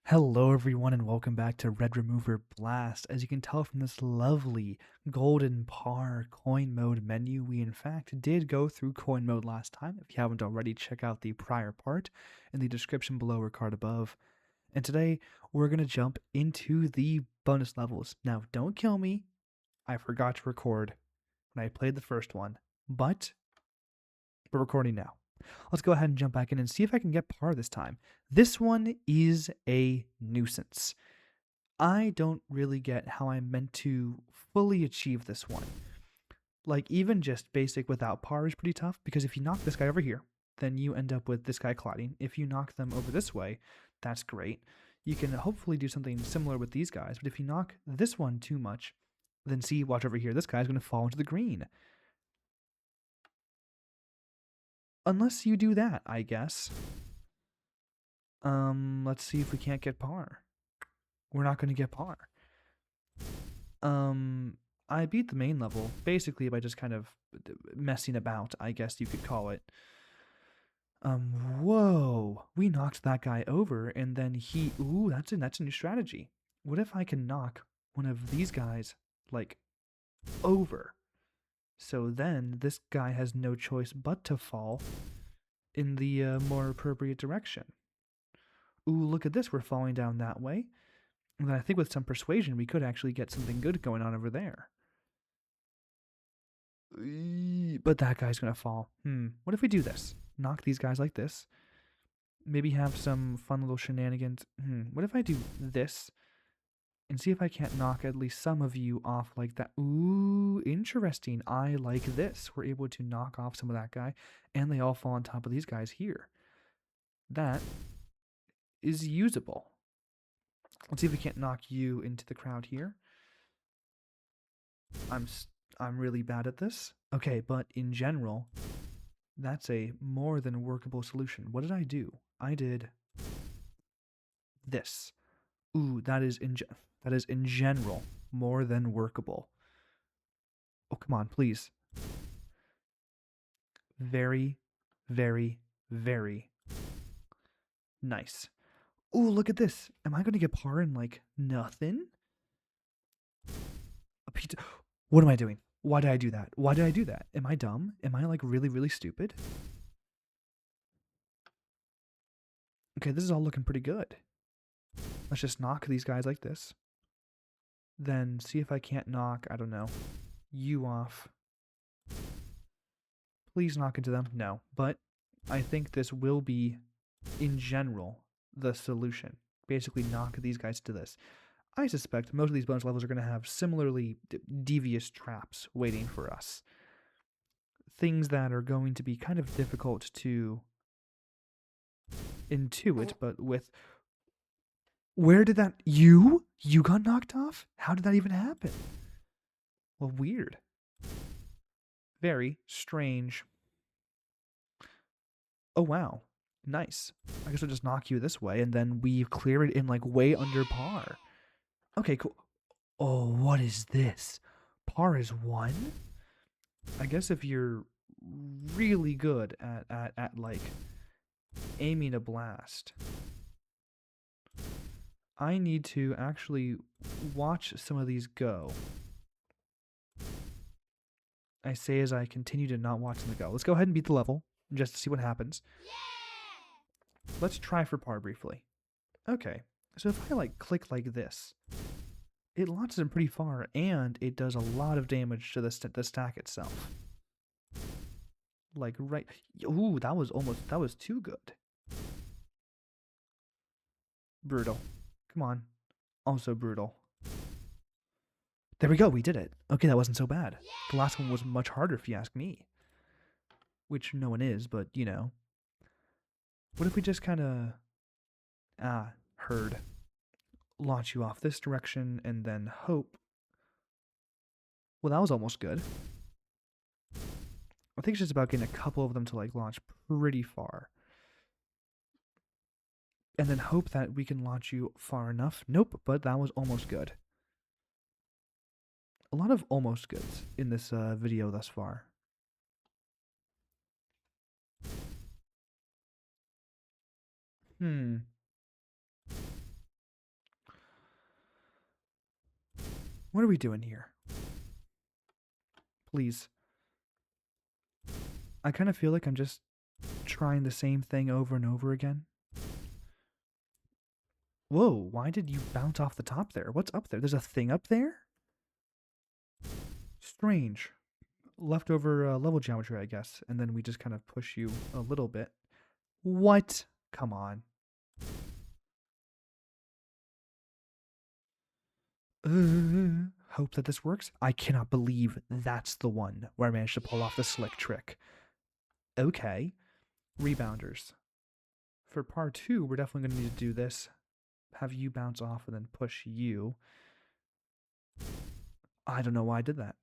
Hello everyone and welcome back to Red Remover Blast. As you can tell from this lovely golden par coin mode menu, we in fact did go through coin mode last time. If you haven't already, check out the prior part in the description below or card above. And today we're going to jump into the bonus levels. Now don't kill me, I forgot to record when I played the first one, but we're recording now. Let's go ahead and jump back in and see if I can get par this time. This one is a nuisance. I don't really get how I'm meant to fully achieve this one. Like, even just basic without par is pretty tough, because if you knock this guy over here, then you end up with this guy clotting. If you knock them over this way, that's great. You can hopefully do something similar with these guys, but if you knock this one too much, then see, watch over here, this guy's going to fall into the green. Unless you do that, I guess. Let's see if we can't get par. We're not going to get par. I beat the main level basically by just kind of messing about, I guess you could call it. Whoa, we knocked that guy over, and then ooh, that's a new strategy. What if I can knock one of these guys, like, over? So then this guy has no choice but to fall in the more appropriate direction. Ooh, look at this, we're falling down that way. And then I think with some persuasion, we could actually get something good going on over there. But that guy's going to fall. What if we do this? Knock these guys like this. Maybe have some fun little shenanigans. What if I do this? And see if I can't knock at least some of you off like that. Ooh, interesting. I like this. We're able to knock off some of that guy, and they all fall on top of these guys here. That is usable. Let's see if we can't knock you into the crowd here. I'm really bad at this. Okay, but in general, that's a more than workable solution. What did I do? I did this. Ooh, that is in general more than workable. Oh, come on, please. Very, very, very nice. Ooh, look at this. Am I going to get par in like nothing? A pizza. What am I doing? Why did I do that? Why did I do that? Am I dumb? Am I like really, really stupid? Okay, this is all looking pretty good. Let's just knock these guys like this. Then see if I can't knock, I don't know, you off. Please knock into them. No. But I think this will be, in general, the solution. Basically knock these guys to this. I suspect most of these bonus levels are going to have similarly devious traps waiting for us. Things that are going to be kind of difficult to intuit, but with... Where did that... You got knocked off? How did that even happen? Well, weird. Very strange. Oh, wow. Nice. I guess I'll just knock you this way, and then we clear it in, like, way under par. Okay, cool. Oh, what is this? Par is 1? I guess if you're really good at like, aiming a blast, I need to actually watch some of these go. I say as I continue to not watch them go. Let's go ahead and beat the level, just to see what happens. Let's try for par briefly. Okay, so if I like click like this, it launches them pretty far, and it does a lot of damage to the stack itself. Like right, ooh, that was too good. Brutal. Come on. Also brutal. There we go, we did it. Okay, that wasn't so bad. The last one was much harder if you ask me. Which no one is, but you know. What if we just kinda herd. Launch you off this direction and then hope. Well, that was almost good. I think it's just about getting a couple of them to like launch pretty far. And then hope that we can launch you far enough. Nope, but that was almost good. A lot of almost goods in this video thus far. What are we doing here? Please. I kind of feel like I'm just trying the same thing over and over again. Whoa, why did you bounce off the top there? What's up there? There's a thing up there? Strange. Leftover level geometry, I guess. And then we just kind of push you a little bit. What? Come on. Hope that this works. I cannot believe that's the one where I managed to pull off the slick trick. Okay. Rebounders. For part 2, we're definitely going to need to do this. Have you bounce off and then push you. I don't know why I did that.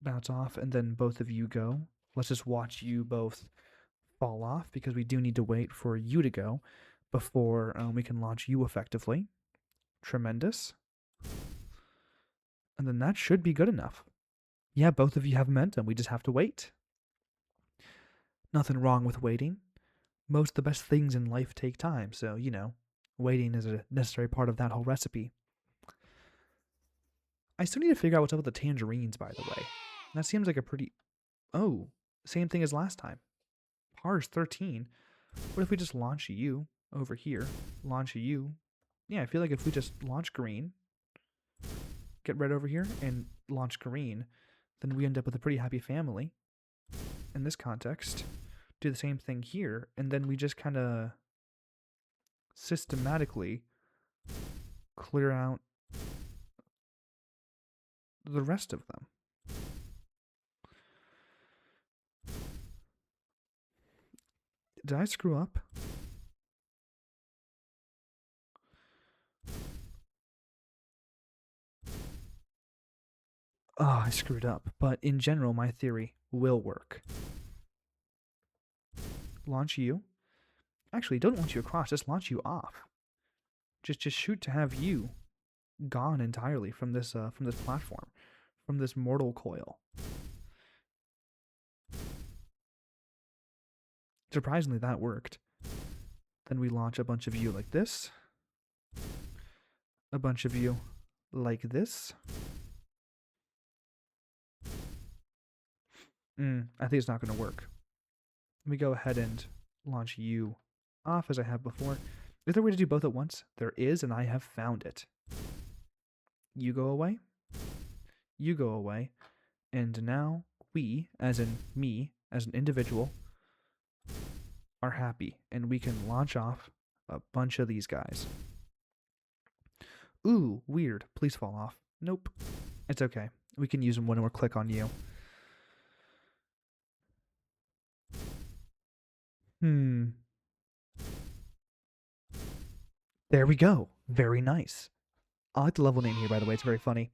Bounce off and then both of you go. Let's just watch you both fall off because we do need to wait for you to go before we can launch you effectively. Tremendous. And then that should be good enough. Yeah, both of you have momentum. We just have to wait. Nothing wrong with waiting. Most of the best things in life take time, so, waiting is a necessary part of that whole recipe. I still need to figure out what's up with the tangerines, by the way. That seems like a pretty... Oh, same thing as last time. Par's 13. What if we just launch you over here? Launch you. Yeah, I feel like if we just launch green, get red over here, and launch green, then we end up with a pretty happy family. In this context, do the same thing here, and then we just kind of systematically clear out the rest of them. Did I screw up? Oh, I screwed up. But in general, my theory will work. Launch you. Actually, don't launch you across, just launch you off. Just shoot to have you gone entirely from this platform, from this mortal coil. Surprisingly, that worked. Then we launch a bunch of you like this. A bunch of you like this. I think it's not going to work. Let me go ahead and launch you off as I have before. Is there a way to do both at once? There is, and I have found it. You go away. You go away. And now we, as in me, as an individual, are happy. And we can launch off a bunch of these guys. Ooh, weird. Please fall off. Nope. It's okay. We can use them when we click on you. There we go. Very nice. I like the level name here, by the way. It's very funny.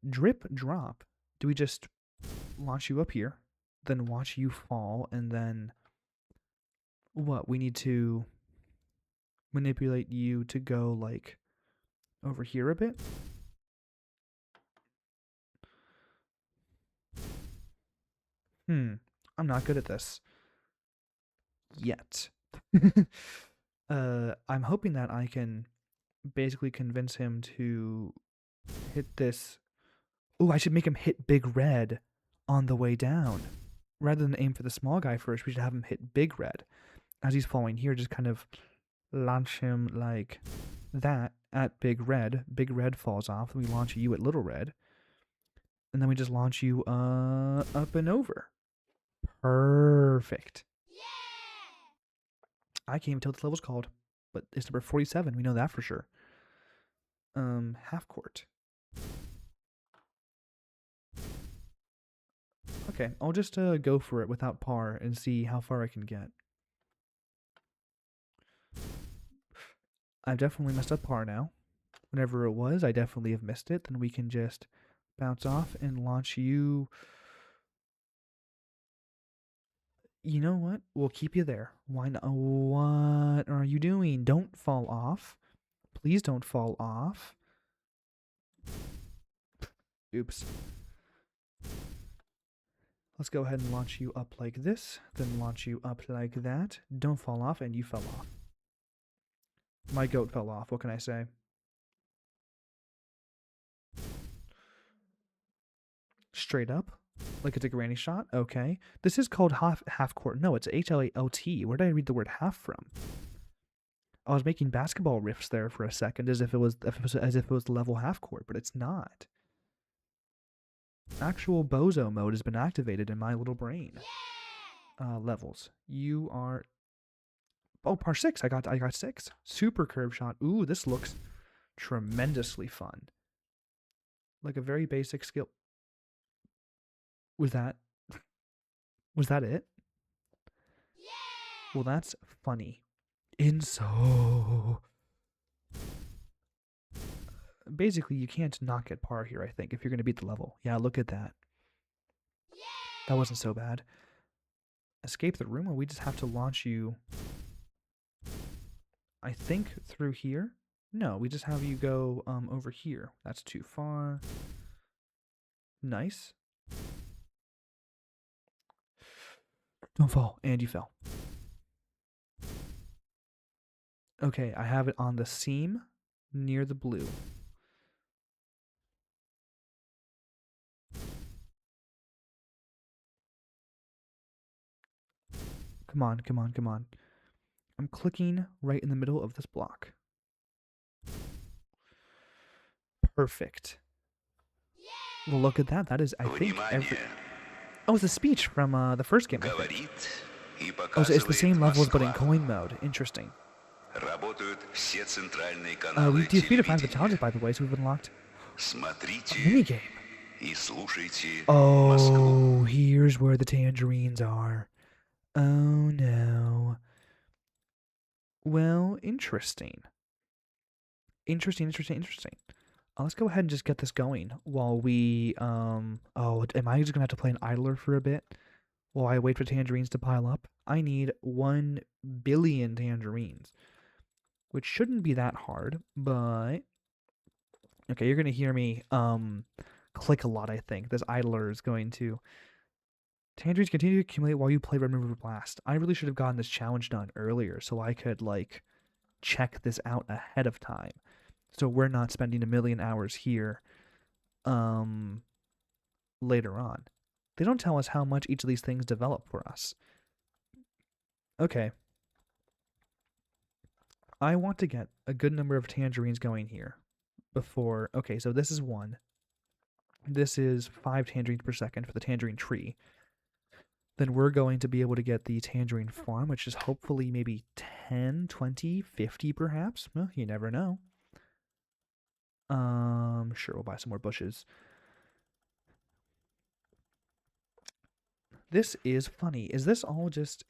Drip drop. Do we just launch you up here, then watch you fall, and then what? We need to manipulate you to go like over here a bit. I'm not good at this yet. I'm hoping that I can basically convince him to hit this. Oh, I should make him hit big red on the way down. Rather than aim for the small guy first, we should have him hit big red. As he's falling here, just kind of launch him like that at big red. Big red falls off. Then we launch you at little red. And then we just launch you up and over. Perfect. I can't even tell what this level's called, but it's number 47. We know that for sure. Half court. Okay, I'll just go for it without par and see how far I can get. I've definitely messed up par now. Whenever it was, I definitely have missed it. Then we can just bounce off and launch you. You know what? We'll keep you there. Why not? What are you doing? Don't fall off. Please don't fall off. Oops. Let's go ahead and launch you up like this, then launch you up like that. Don't fall off, and you fell off. My goat fell off. What can I say? Straight up? Like it's a granny shot? Okay. This is called half court. No, it's HLALT. Where did I read the word half from? I was making basketball riffs there for a second as if it was level half court, but it's not. Actual bozo mode has been activated in my little brain. Levels. You are par 6. I got 6. Super curve shot. Ooh, this looks tremendously fun. Like a very basic skill. Was that it? Well, that's funny. Basically, you can't not get par here, I think, if you're going to beat the level. Yeah, look at that. That wasn't so bad. Escape the room, or we just have to launch you, I think, through here? No, we just have you go over here. That's too far. Nice. Don't fall. And you fell. Okay, I have it on the seam near the blue. Come on, come on, come on. I'm clicking right in the middle of this block. Perfect. Well, look at that. That is, I think, Oh, it's a speech from the first game, I think. Oh, so it's the same levels, but in coin mode. Interesting. We've defeated 5 of the challenges, by the way, so we've unlocked a minigame. Oh, here's where the tangerines are. Oh, no. Well, interesting. Interesting. Let's go ahead and just get this going while we, oh, am I just gonna have to play an idler for a bit while I wait for tangerines to pile up? I need 1 billion tangerines, which shouldn't be that hard, but, okay, you're gonna hear me, click a lot, I think. This idler is going to, tangerines continue to accumulate while you play Red River Blast. I really should have gotten this challenge done earlier so I could, like, check this out ahead of time. So we're not spending a million hours here later on. They don't tell us how much each of these things develop for us. Okay. I want to get a good number of tangerines going here before. Okay, so this is 1. This is 5 tangerines per second for the tangerine tree. Then we're going to be able to get the tangerine farm, which is hopefully maybe 10, 20, 50 perhaps. Well, you never know. Sure, we'll buy some more bushes. This is funny. Is this just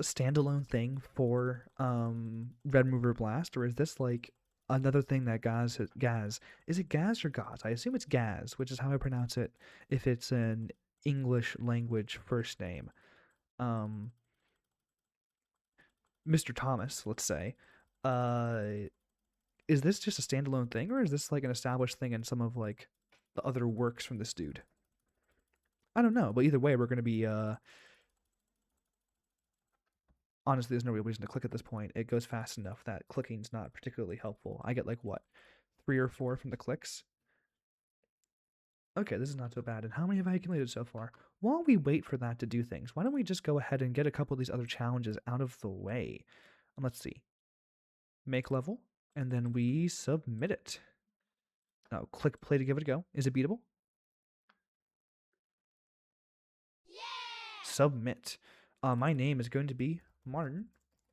a standalone thing for Red Mover Blast, or is this like another thing that Gaz? Is it Gaz or Gaz? I assume it's Gaz, which is how I pronounce it if it's an English language first name. Mr. Thomas, let's say. Is this just a standalone thing, or is this like an established thing in some of like the other works from this dude? I don't know, but either way, we're going to be honestly, there's no real reason to click at this point. It goes fast enough that clicking's not particularly helpful. I get like what, 3 or 4 from the clicks? Okay, this is not so bad. And how many have I accumulated so far? While we wait for that to do things, why don't we just go ahead and get a couple of these other challenges out of the way? Let's see. Make level, and then we submit it. Now, click play to give it a go. Is it beatable? Submit. My name is going to be Martin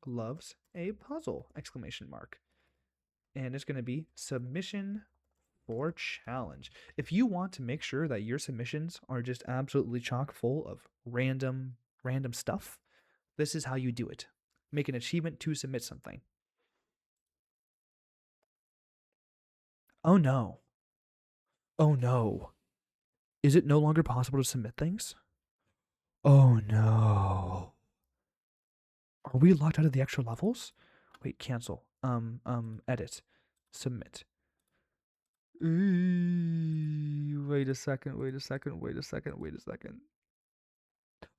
Loves a Puzzle! Exclamation mark. And it's going to be submission for challenge. If you want to make sure that your submissions are just absolutely chock full of random stuff, this is how you do it. Make an achievement to submit something. Oh no. Oh no. Is it no longer possible to submit things? Oh no. Are we locked out of the extra levels? Wait, cancel. Edit. Submit. Wait a second.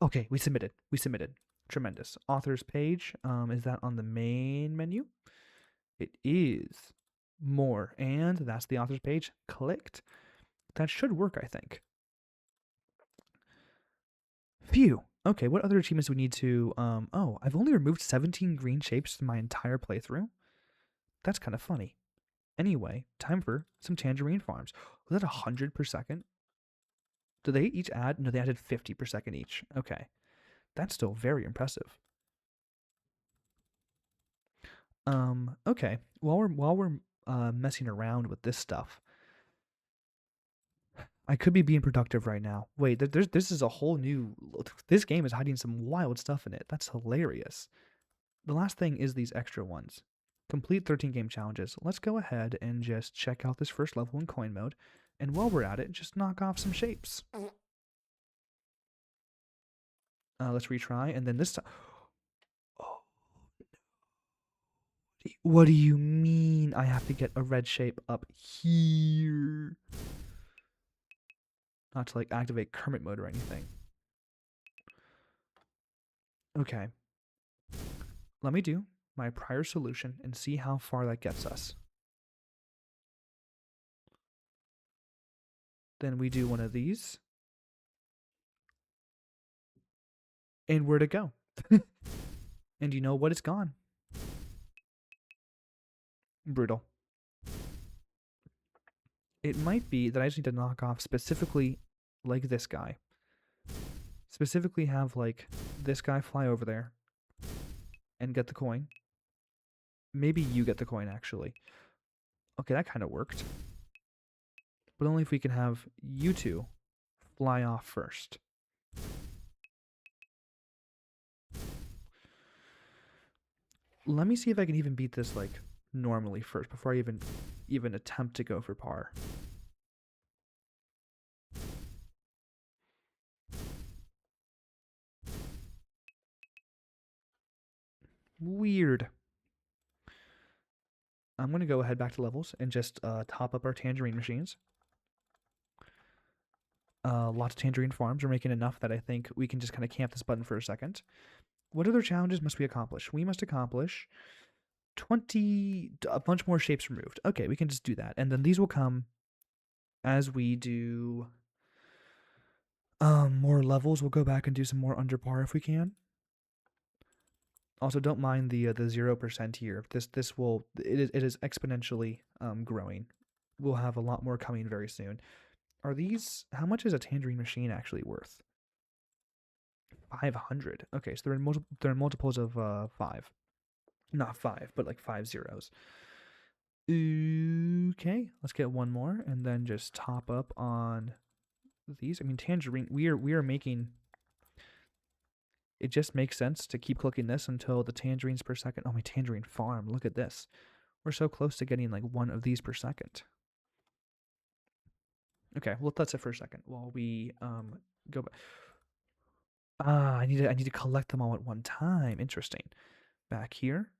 Okay, we submitted. Tremendous. Author's page. Is that on the main menu? It is more, and that's the author's page. Clicked. That should work, I think. Phew. Okay, what other achievements do we need to, oh, I've only removed 17 green shapes from my entire playthrough. That's kind of funny. Anyway, time for some tangerine farms. Was that 100 per second? Do they each add? No, they added 50 per second each. Okay. That's still very impressive. Okay. While we're messing around with this stuff, I could be being productive right now. Wait, this is a whole new. This game is hiding some wild stuff in it. That's hilarious. The last thing is these extra ones. Complete 13 game challenges. Let's go ahead and just check out this first level in coin mode. And while we're at it, just knock off some shapes. Let's retry. And then this time. Oh, what do you mean I have to get a red shape up here? Not to like activate Kermit mode or anything. Okay. Let me do my prior solution and see how far that gets us. Then we do one of these. And where'd it go? And you know what? It's gone. Brutal. It might be that I just need to knock off specifically like this guy. Specifically have like this guy fly over there and get the coin. Maybe you get the coin actually. Okay, that kind of worked. But only if we can have you two fly off first. Let me see if I can even beat this like normally first before I even attempt to go for par. Weird. I'm going to go ahead back to levels and just top up our tangerine machines. Lots of tangerine farms are making enough that I think we can just kind of camp this button for a second. What other challenges must we accomplish? We must accomplish 20, a bunch more shapes removed. Okay, we can just do that. And then these will come as we do more levels. We'll go back and do some more under par if we can. Also, don't mind the 0% here. It is exponentially growing. We'll have a lot more coming very soon. Are these, how much is a tangerine machine actually worth? 500. Okay, so they're in multiples of 5. Not 5, but like 5 zeros. Okay, let's get one more and then just top up on these. I mean, tangerine, we are making, it just makes sense to keep clicking this until the tangerines per second. Oh, my tangerine farm, look at this. We're so close to getting like one of these per second. Okay, well, that's it for a second while we go back. I need to collect them all at one time. Interesting. Back here.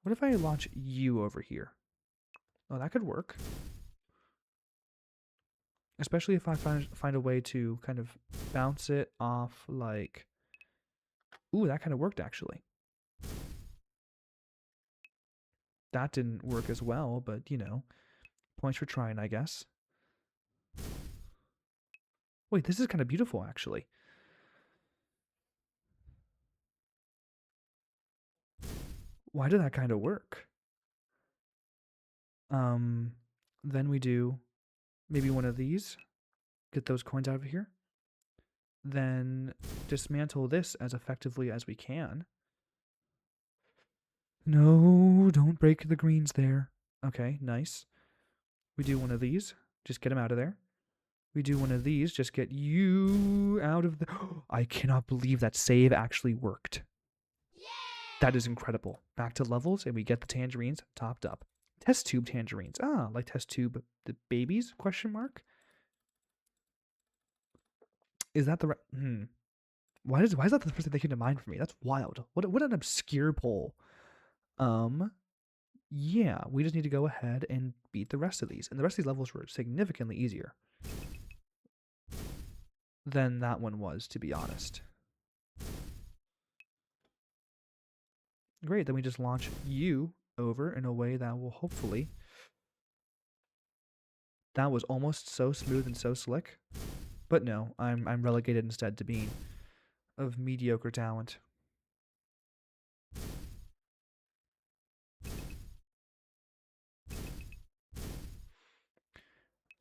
What if I launch you over here? Oh, that could work. Especially if I find a way to kind of bounce it off like... Ooh, that kind of worked actually. That didn't work as well, but you know, points for trying, I guess. Wait, this is kind of beautiful actually. Why did that kind of work? Then we do maybe one of these. Get those coins out of here. Then dismantle this as effectively as we can. No, don't break the greens there. Okay, nice. We do one of these. Just get him out of there. We do one of these. Just get you out of the... I cannot believe that save actually worked. That is incredible. Back to levels, and we get the tangerines topped up. Test tube tangerines. Ah, like test tube the babies? Question mark. Is that the right? Why is that the first thing that came to mind for me? That's wild. What an obscure poll. Yeah, we just need to go ahead and beat the rest of these. And the rest of these levels were significantly easier than that one was, to be honest. Great, then we just launch you over in a way that will hopefully... That was almost so smooth and so slick. But no, I'm relegated instead to being of mediocre talent.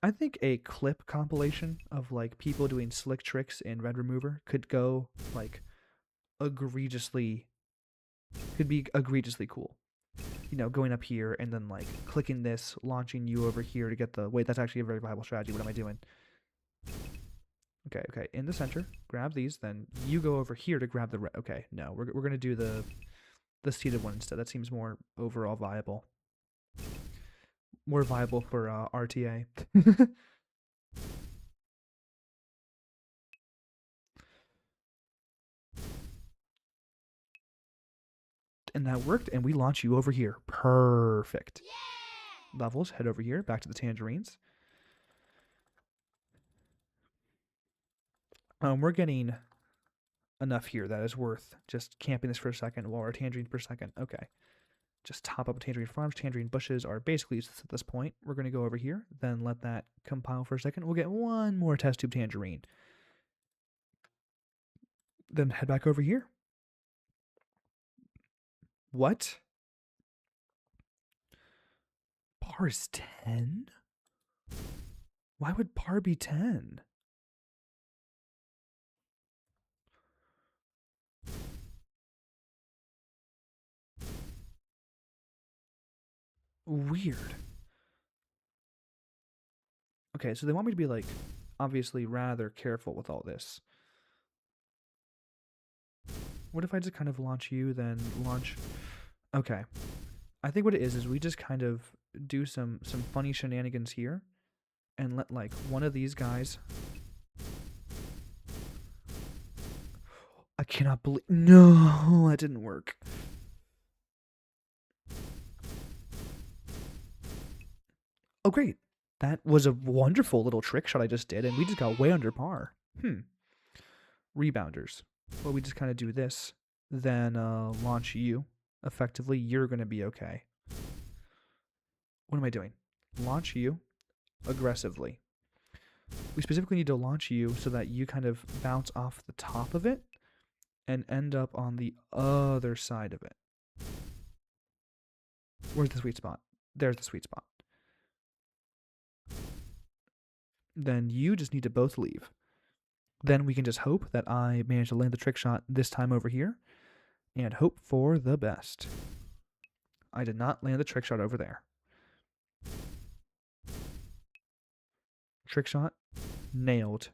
I think a clip compilation of like people doing slick tricks in Red Remover could go like egregiously could be egregiously cool. You know, going up here and then like clicking this, launching you over here to get the wait, that's actually a very viable strategy. What am I doing? Okay, in the center, grab these, then you go over here to grab the red. Okay, no, we're gonna do the seated one instead. That seems more overall viable. More viable for RTA. And that worked, and we launch you over here. Perfect. Levels, head over here, back to the Tangerines. We're getting enough here that is worth just camping this for a second while our Tangerines per second. Okay. Just top up Tangerine farms. Tangerine bushes are basically useless at this point. We're going to go over here, then let that compile for a second. We'll get one more test tube Tangerine. Then head back over here. What? Par is 10? Why would par be 10? Weird. Okay, so they want me to be like, obviously rather careful with all this. What if I just kind of launch you, then launch... Okay. I think what it is we just kind of do some funny shenanigans here and let like one of these guys... I cannot believe... No, that didn't work. Oh, great. That was a wonderful little trick shot I just did, and we just got way under par. Rebounders. Well, we just kind of do this, then launch you. Effectively, you're going to be okay. What am I doing? Launch you aggressively. We specifically need to launch you so that you kind of bounce off the top of it and end up on the other side of it. Where's the sweet spot? There's the sweet spot. Then you just need to both leave. Then we can just hope that I manage to land the trick shot this time over here and hope for the best. I did not land the trick shot over there. Trick shot, nailed.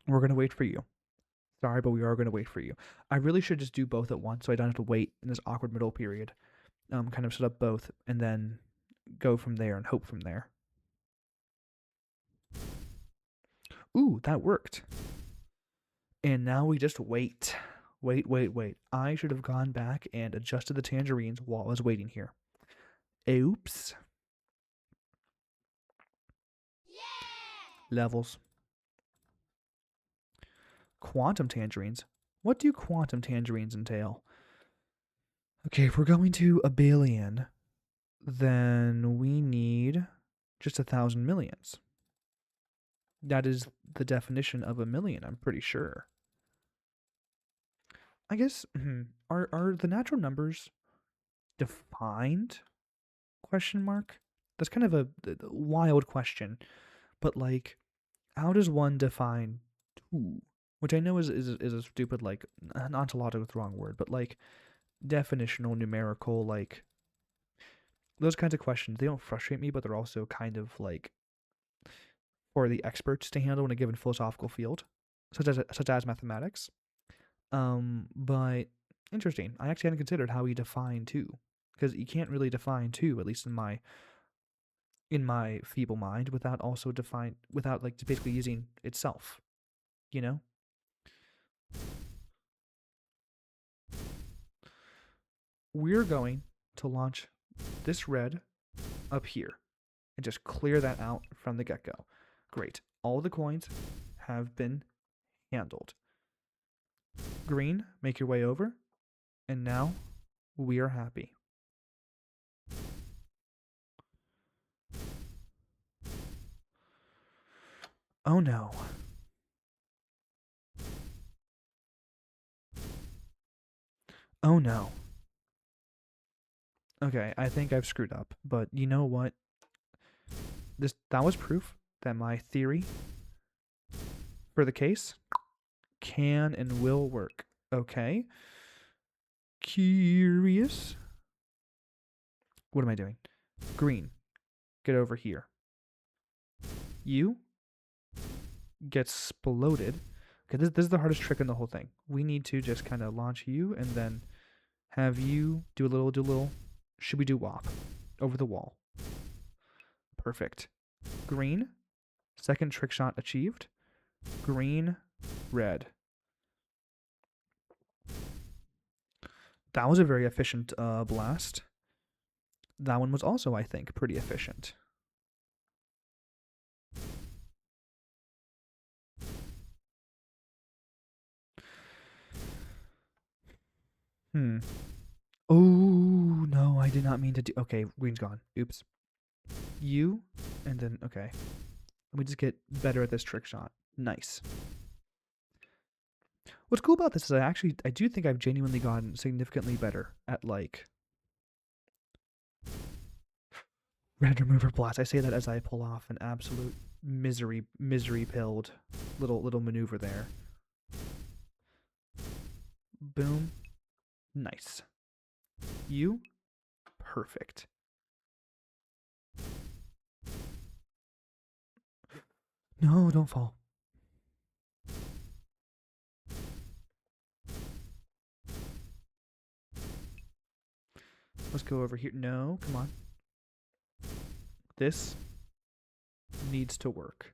We're going to wait for you. Sorry, but we are going to wait for you. I really should just do both at once so I don't have to wait in this awkward middle period. Kind of set up both and then go from there and hope from there. Ooh, that worked. And now we just wait. Wait. I should have gone back and adjusted the Tangerines while I was waiting here. Oops. Levels. Quantum Tangerines. What do quantum Tangerines entail? Okay, if we're going to a billion, then we need just 1,000 millions. That is the definition of a million, I'm pretty sure. I guess, are the natural numbers defined? Question mark? That's kind of a wild question. But, like, how does one define 2? Which I know is a stupid, like, ontological is the wrong word, but, like, definitional, numerical, like, those kinds of questions, they don't frustrate me, but they're also kind of, like, for the experts to handle in a given philosophical field, such as mathematics. But interesting. I actually hadn't considered how we define 2, because you can't really define 2, at least in my feeble mind, without like basically using itself, you know? We're going to launch this red up here and just clear that out from the get-go. Great. All the coins have been handled. Green, make your way over. And now We are happy. Oh no. Oh no. Okay, I think I've screwed up, but you know what? That was proof that my theory for the case can and will work. Okay. Curious. What am I doing? Green, get over here. You get exploded. Okay, this is the hardest trick in the whole thing. We need to just kind of launch you and then have you do a little. Should we do WAP? Over the wall. Perfect. Green. Second trick shot achieved. Green, red. That was a very efficient blast. That one was also, I think, pretty efficient. Oh, no, I did not mean to do. Okay, green's gone. Oops. You, and then, okay. Let me just get better at this trick shot. Nice. What's cool about this is I do think I've genuinely gotten significantly better at, like, red remover blast. I say that as I pull off an absolute misery pilled little maneuver there. Boom. Nice. You? Perfect. No, don't fall. Let's go over here. No, come on. This needs to work.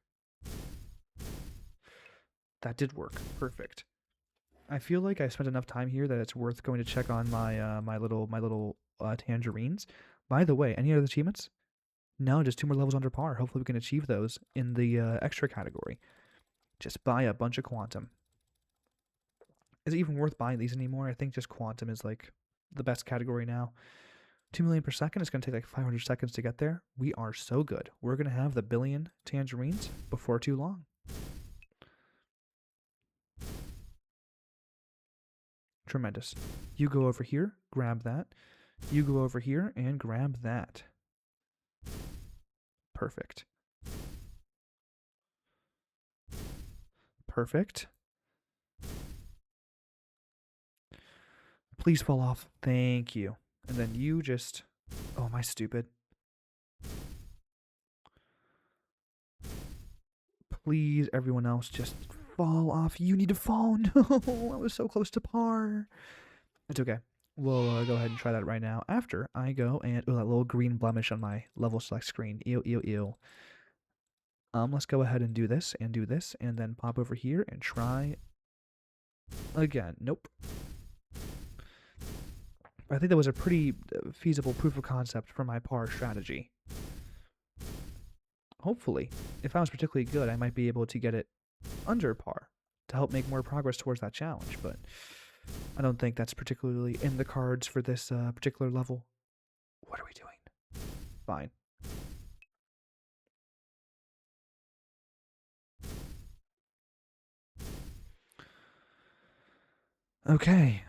That did work. Perfect. I feel like I spent enough time here that it's worth going to check on my little tangerines. By the way, any other achievements? No, just 2 more levels under par. Hopefully we can achieve those in the extra category. Just buy a bunch of quantum. Is it even worth buying these anymore? I think just quantum is like the best category now. 2 million per second. It's going to take like 500 seconds to get there. We are so good. We're going to have the billion tangerines before too long. Tremendous. You go over here, grab that. You go over here and grab that. Perfect. Perfect. Please fall off. Thank you. And then you just... Oh, am I stupid? Please, everyone else, just fall off. You need to fall. No, I was so close to par. It's okay. We'll go ahead and try that right now. After I go and... Oh, that little green blemish on my level select screen. Ew, ew, ew. Let's go ahead and do this, and then pop over here and try again. Nope. I think that was a pretty feasible proof of concept for my par strategy. Hopefully, if I was particularly good, I might be able to get it under par to help make more progress towards that challenge, but I don't think that's particularly in the cards for this particular level. What are we doing? Fine. Okay.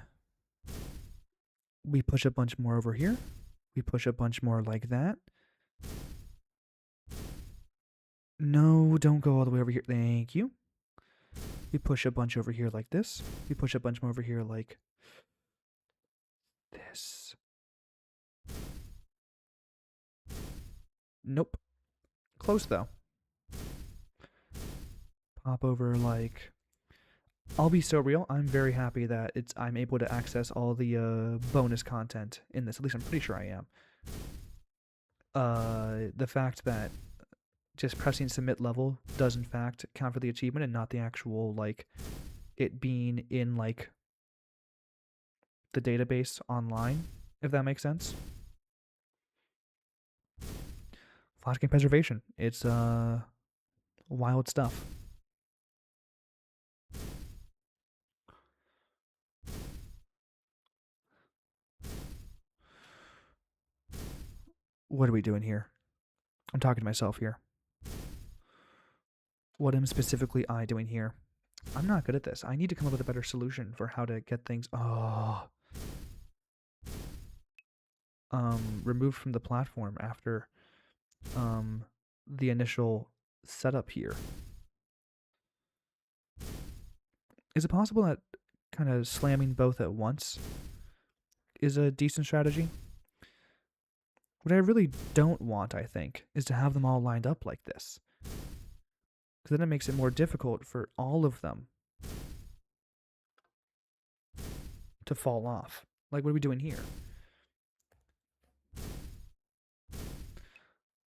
We push a bunch more over here. We push a bunch more like that. No, don't go all the way over here. Thank you. We push a bunch over here like this. We push a bunch more over here like this. Nope. Close though. Pop over like... I'll be so real. I'm very happy that I'm able to access all the bonus content in this. At least I'm pretty sure I am. The fact that just pressing submit level does in fact count for the achievement and not the actual, like, it being in, like, the database online, if that makes sense. Flash game preservation. It's wild stuff. What are we doing here? I'm talking to myself here. What am specifically I doing here? I'm not good at this. I need to come up with a better solution for how to get things removed from the platform after the initial setup here. Is it possible that kind of slamming both at once is a decent strategy? What I really don't want, I think, is to have them all lined up like this. Because then it makes it more difficult for all of them to fall off. Like, what are we doing here?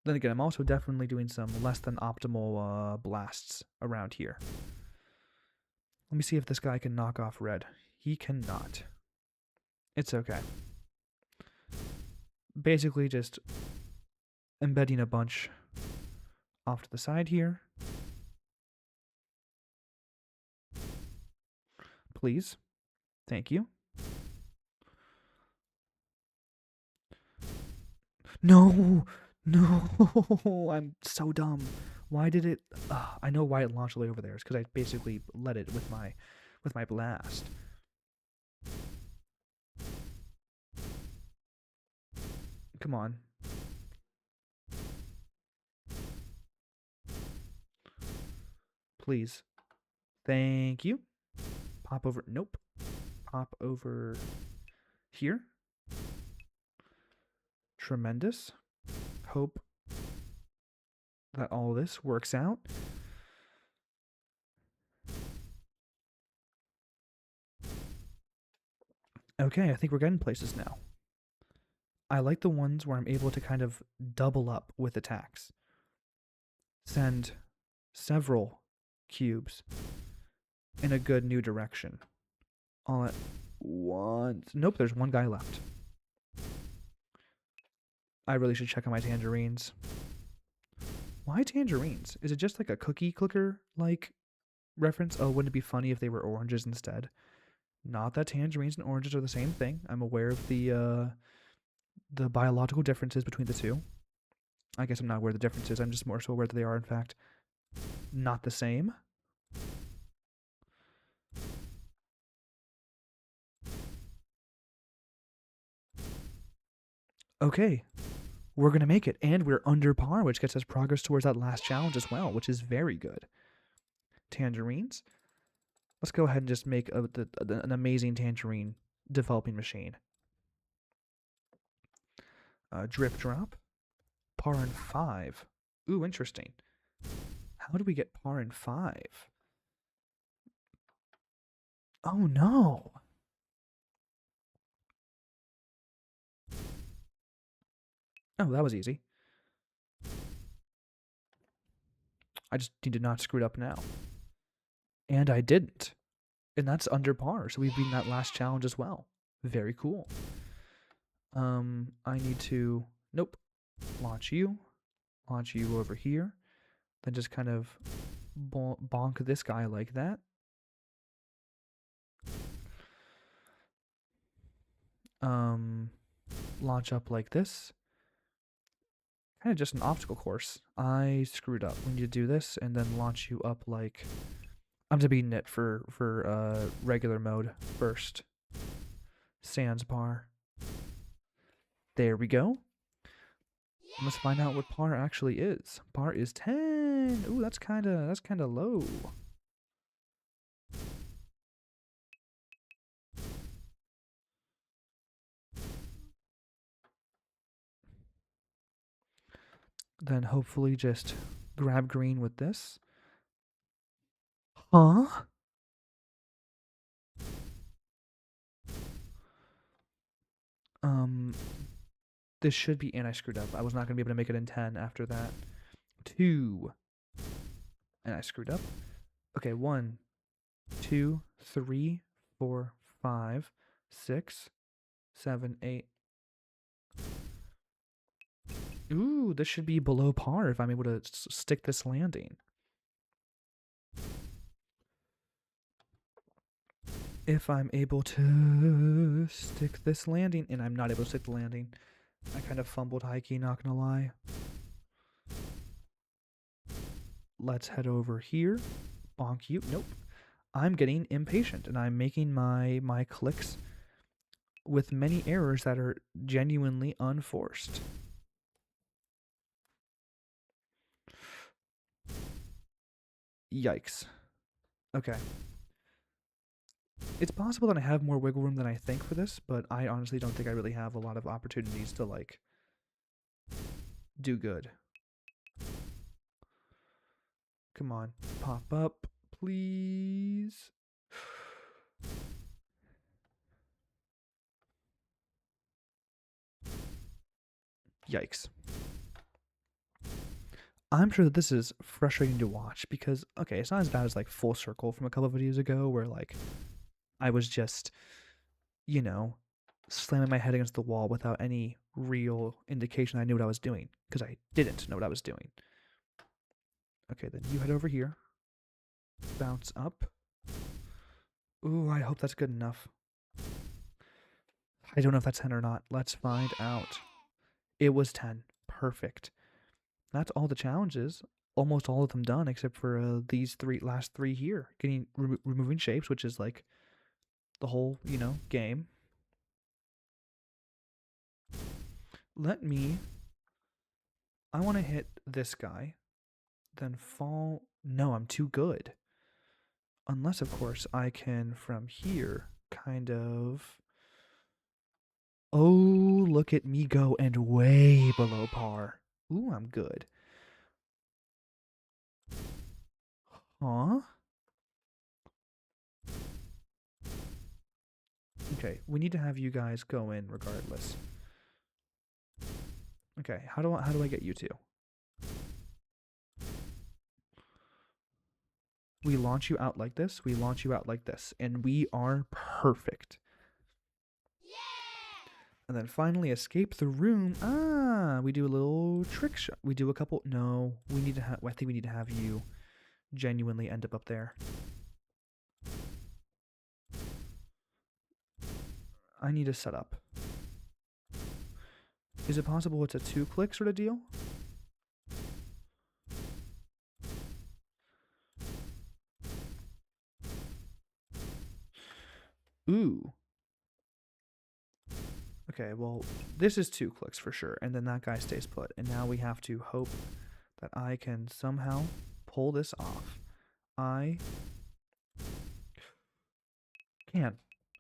Then again, I'm also definitely doing some less than optimal blasts around here. Let me see if this guy can knock off red. He cannot. It's okay. Basically just embedding a bunch off to the side here. Please. Thank you. No! No! I'm so dumb. Why did it... I know why it launched all the way over there. It's because I basically let it with my blast. Come on. Please. Thank you. Pop over... Nope. Pop over here. Tremendous. Hope that all this works out. Okay, I think we're getting places now. I like the ones where I'm able to kind of double up with attacks. Send several cubes in a good new direction. All at once. Nope, there's one guy left. I really should check on my tangerines. Why tangerines? Is it just like a cookie clicker like reference? Oh, wouldn't it be funny if they were oranges instead? Not that tangerines and oranges are the same thing. I'm aware of the biological differences between the two. I guess I'm not aware of the differences. I'm just more so aware that they are, in fact, not the same. Okay, we're going to make it. And we're under par, which gets us progress towards that last challenge as well, which is very good. Tangerines. Let's go ahead and just make an amazing tangerine developing machine. Drip drop. Par in 5. Ooh, interesting. How do we get par in 5? Oh no. Oh, that was easy. I just need to not screw it up now. And I didn't. And that's under par, so we've beaten that last challenge as well. Very cool. I need to... Nope. Launch you over here. Then just kind of bonk this guy like that. Launch up like this. Kind of just an obstacle course. I screwed up. We need to do this and then launch you up like... I'm debating it for regular mode first. Sans par. There we go. Let's find out what par actually is. Par is 10. Ooh, that's kind of low. Then hopefully just grab green with this. Huh? This should be, and I screwed up. I was not going to be able to make it in 10 after that. 2. And I screwed up. Okay, 1, 2, 3, 4, 5, 6, 7, 8. Ooh, this should be below par if I'm able to stick this landing. If I'm able to stick this landing, and I'm not able to stick the landing, I kind of fumbled high key, not gonna lie. Let's head over here. Bonk you. Nope. I'm getting impatient and I'm making my clicks with many errors that are genuinely unforced. Yikes. Okay. It's possible that I have more wiggle room than I think for this, but I honestly don't think I really have a lot of opportunities to, like, do good. Come on. Pop up, please. Yikes. I'm sure that this is frustrating to watch because, okay, it's not as bad as, like, Full Circle from a couple of videos ago where, like, I was just, you know, slamming my head against the wall without any real indication I knew what I was doing because I didn't know what I was doing. Okay, then you head over here. Bounce up. Ooh, I hope that's good enough. I don't know if that's 10 or not. Let's find out. It was 10. Perfect. That's all the challenges. Almost all of them done, except for these last three here. Getting removing shapes, which is like the whole, game. Let me. I want to hit this guy, then fall. No, I'm too good. Unless, of course, I can from here kind of. Oh, look at me go and way below par. Ooh, I'm good. Huh? Okay, we need to have you guys go in regardless. Okay, how do I get you two? We launch you out like this, we launch you out like this, and we are perfect. And then finally escape the room. Ah, we do a little trick shot. We do a couple. No, we need to have. I think we need to have you genuinely end up there. I need a setup. Is it possible it's a 2-click sort of deal? Ooh. Okay, well, this is 2 clicks for sure, and then that guy stays put. And now we have to hope that I can somehow pull this off. I can.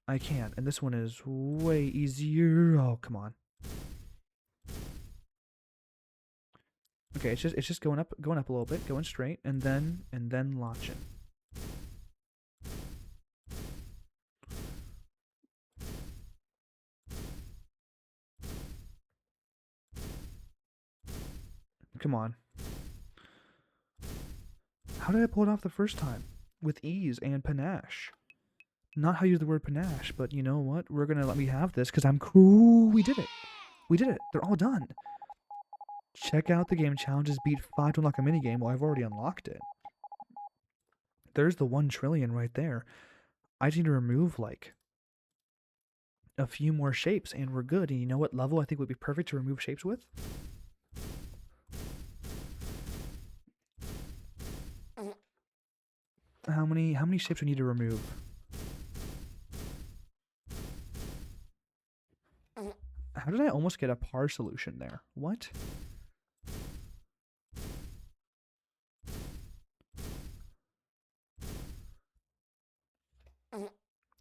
I can. And this one is way easier. Oh, come on. Okay, it's just going up a little bit, going straight, and then launching. Come on. How did I pull it off the first time? With ease and panache. Not how you use the word panache, but you know what? We're gonna let me have this because I'm cool. We did it. We did it. They're all done. Check out the game challenges. Beat 5 to unlock a minigame. Well, I've already unlocked it. There's the 1 trillion right there. I just need to remove like a few more shapes and we're good. And you know what level I think would be perfect to remove shapes with? How many shapes do we need to remove? How did I almost get a par solution there? What?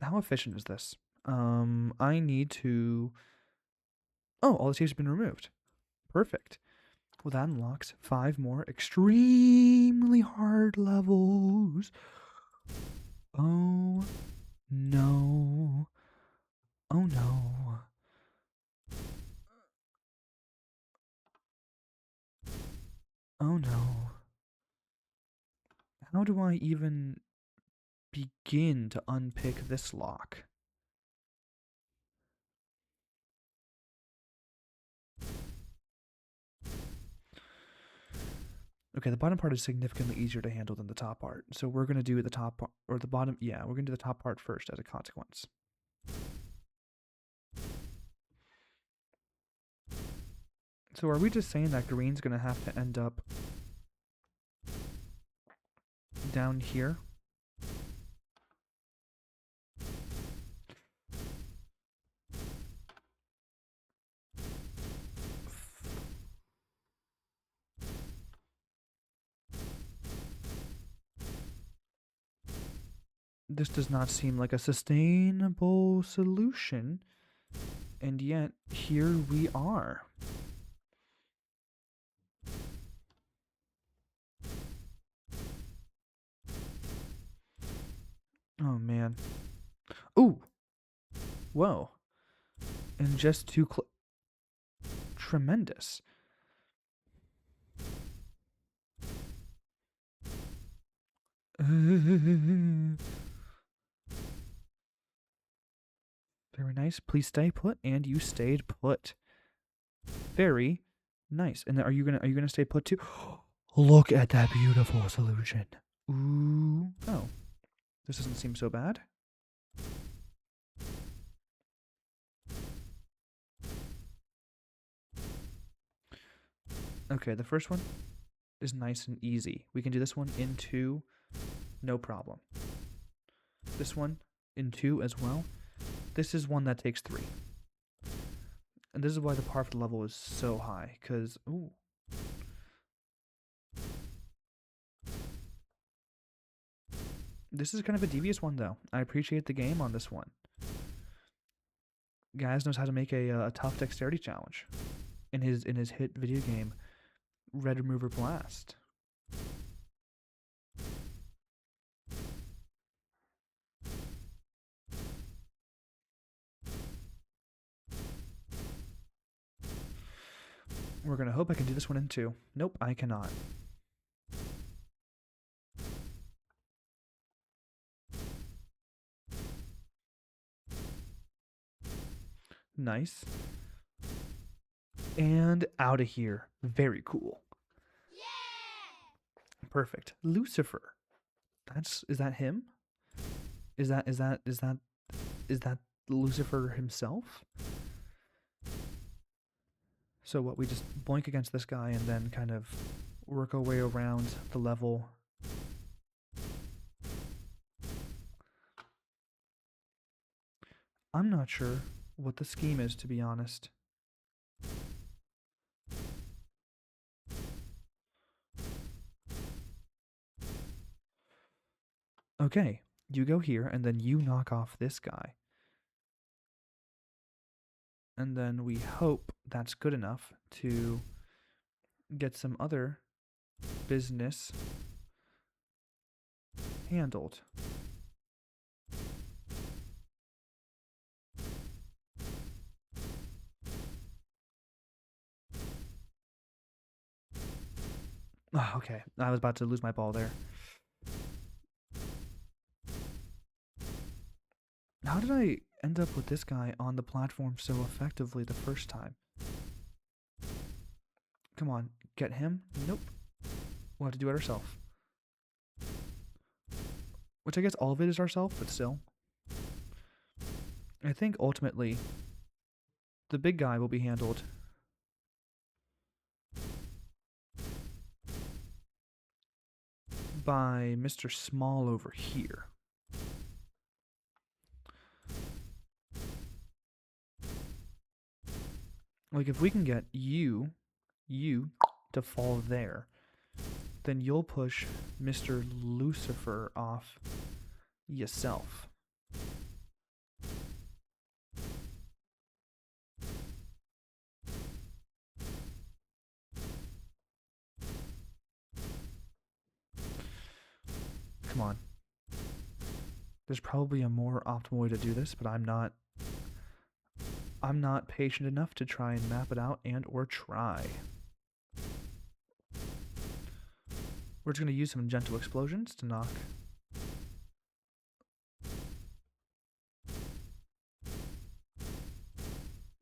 How efficient is this? I need to. Oh, all the shapes have been removed. Perfect. Well, that unlocks 5 more extremely hard levels. Oh no. Oh no. Oh no. How do I even begin to unpick this lock? Okay, the bottom part is significantly easier to handle than the top part. So we're going to do the top part, or the bottom, yeah, we're going to do the top part first as a consequence. So are we just saying that green's gonna have to end up down here? This does not seem like a sustainable solution, and yet here we are. Oh man. Ooh! Whoa. And just too tremendous. Very nice. Please stay put, and you stayed put. Very nice. And then are you gonna stay put too? Look at that beautiful solution. Ooh. Oh. This doesn't seem so bad. Okay, the first one is nice and easy. We can do this one in 2, no problem. This one in 2 as well. This is one that takes 3. And this is why the par for the level is so high, because, ooh. This is kind of a devious one, though. I appreciate the game on this one. Guys knows how to make a tough dexterity challenge in his hit video game, Red Remover Blast. We're gonna hope I can do this one in 2. Nope, I cannot. Nice. And out of here. Very cool. Yeah! Perfect. Lucifer. Is that him? Is that Lucifer himself? So what, we just boink against this guy and then kind of work our way around the level. I'm not sure what the scheme is, to be honest. Okay, you go here and then you knock off this guy. And then we hope that's good enough to get some other business handled. Oh, okay, I was about to lose my ball there. How did I end up with this guy on the platform so effectively the first time? Come on, get him? Nope. We'll have to do it ourselves. Which I guess all of it is ourselves, but still. I think ultimately the big guy will be handled by Mr. Small over here. Like, if we can get you to fall there, then you'll push Mr. Lucifer off yourself. Come on. There's probably a more optimal way to do this, but I'm not patient enough to try and map it out and or try. We're just going to use some gentle explosions to knock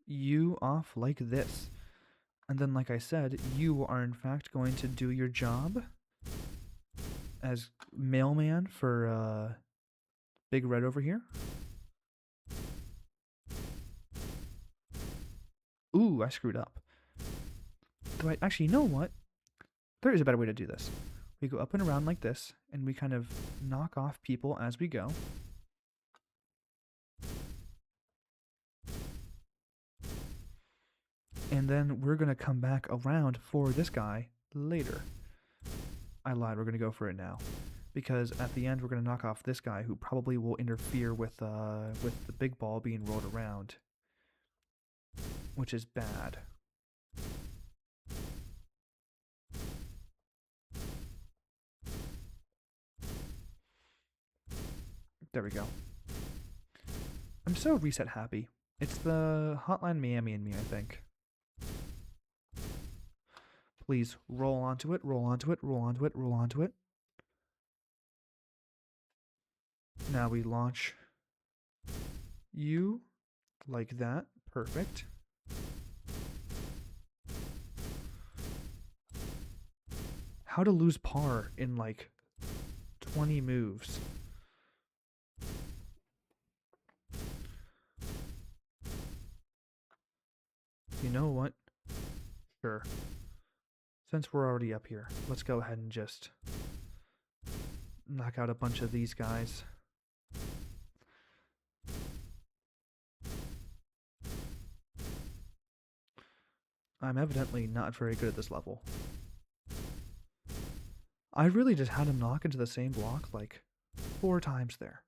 you off like this. And then, like I said, you are in fact going to do your job as mailman for Big Red over here. Ooh, I screwed up. do I... Actually, you know what? There is a better way to do this. We go up and around like this, and we kind of knock off people as we go. And then we're going to come back around for this guy later. I lied, we're going to go for it now. Because at the end, we're going to knock off this guy who probably will interfere with the big ball being rolled around. Which is bad. There we go. I'm so reset happy. It's the Hotline Miami in me, I think. Please roll onto it, roll onto it, roll onto it, roll onto it. Now we launch you like that. Perfect. How to lose par in like 20 moves. You know what? Sure. Since we're already up here, let's go ahead and just knock out a bunch of these guys. I'm evidently not very good at this level. I really just had him knock into the same block like 4 times there.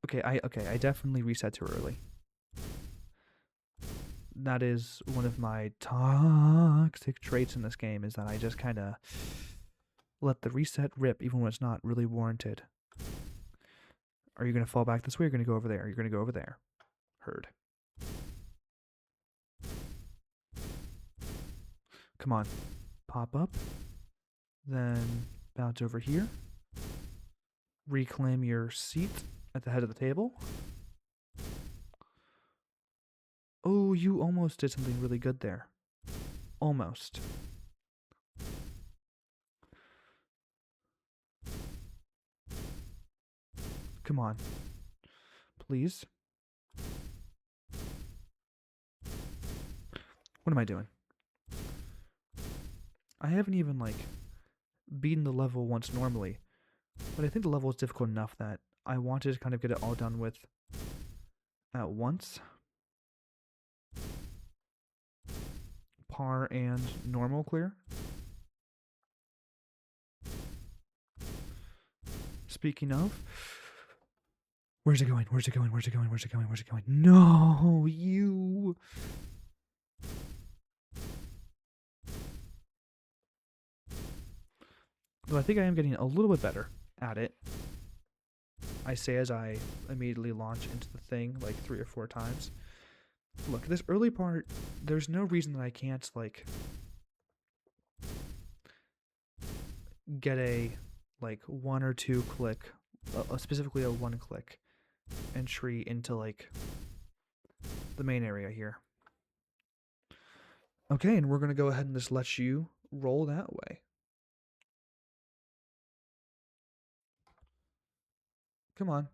Okay, I definitely reset too early. That is one of my toxic traits in this game, is that I just kind of let the reset rip even when it's not really warranted. Are you going to fall back this way or are you going to go over there? You're going to go over there. Heard. Come on. Pop up. Then bounce over here. Reclaim your seat at the head of the table. Oh, you almost did something really good there. Almost. Come on. Please. What am I doing? I haven't even, like, beaten the level once normally. But I think the level is difficult enough that I wanted to kind of get it all done with at once. Par and normal clear. Speaking of, where's it going? Where's it going? Where's it going? Where's it going? Where's it going? No, you. Well, I think I am getting a little bit better at it. I say as I immediately launch into the thing like 3 or 4 times. Look, this early part, there's no reason that I can't, like, get a, like, 1 or 2 click, specifically a 1 click entry into, like, the main area here. Okay, and we're going to go ahead and just let you roll that way. Come on.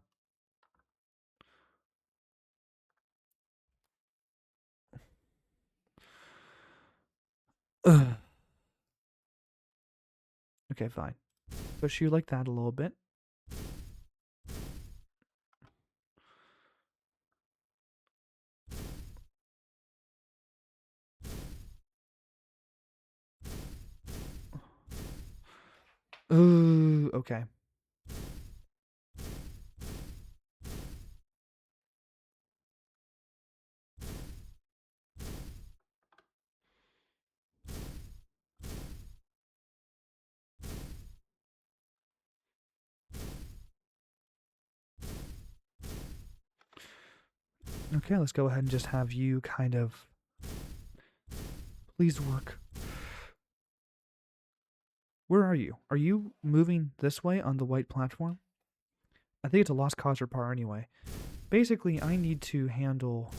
Ugh. Okay, fine. Push you like that a little bit. Ooh, okay. Okay, let's go ahead and just have you kind of... Please work. Where are you? Are you moving this way on the white platform? I think it's a lost cause or par anyway. Basically, I need to handle...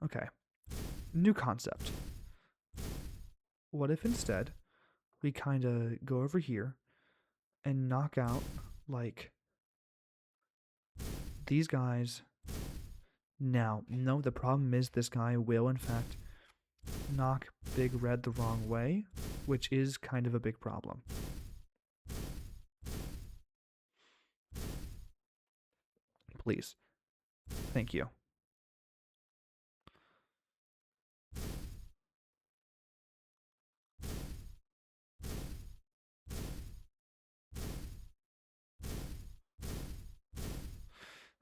Okay. New concept. What if instead we kind of go over here and knock out, like, these guys Now, no, the problem is this guy will, in fact, knock Big Red the wrong way, which is kind of a big problem. Please. Thank you.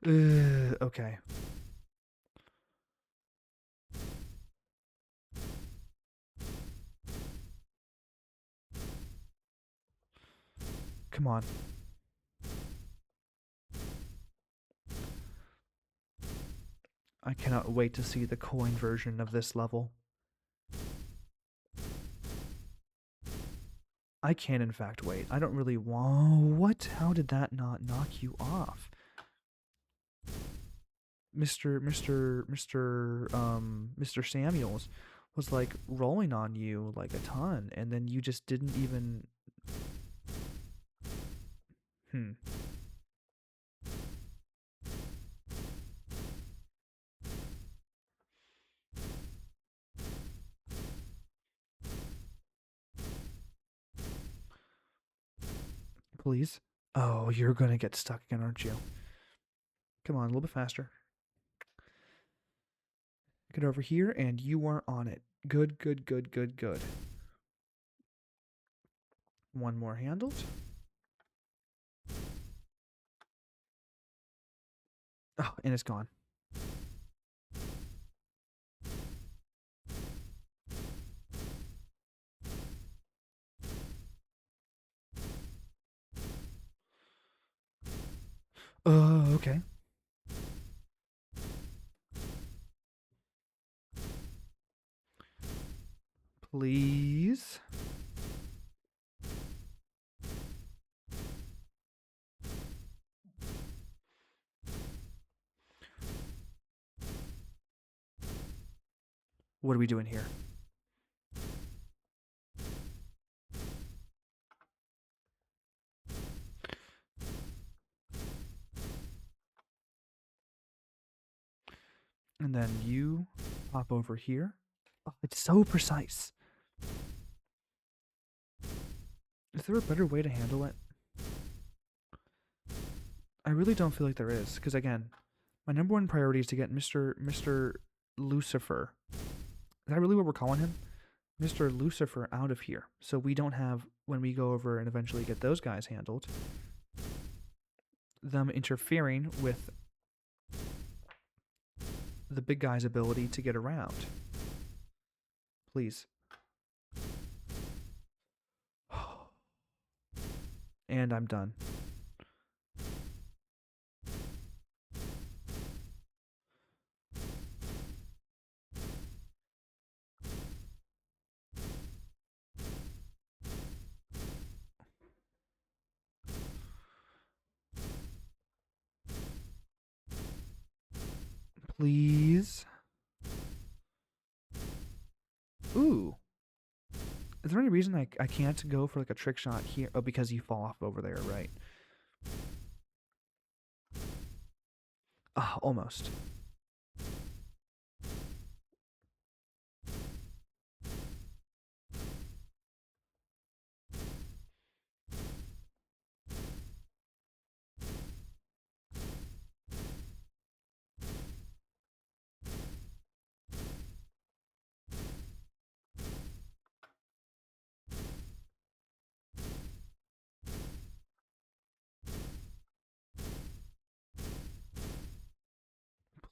Okay. Come on. I cannot wait to see the coin version of this level. I can, in fact, wait. I don't really want. What? How did that not knock you off? Mr. Samuels was like rolling on you like a ton, and then you just didn't even. Hmm. Please. Oh, you're gonna get stuck again, aren't you? Come on, a little bit faster. Get over here, and you are on it. Good, good, good, good, good. One more handled. Oh, and it's gone. Okay. Please. What are we doing here? And then you pop over here. Oh, it's so precise. Is there a better way to handle it? I really don't feel like there is, because again, my number one priority is to get Mr. Lucifer. Is that really what we're calling him? Mr. Lucifer out of here. So we don't have, when we go over and eventually get those guys handled, them interfering with the big guy's ability to get around. Please. And I'm done. Please. Ooh. Is there any reason I can't go for like a trick shot here? Oh, because you fall off over there, right? Ah, almost.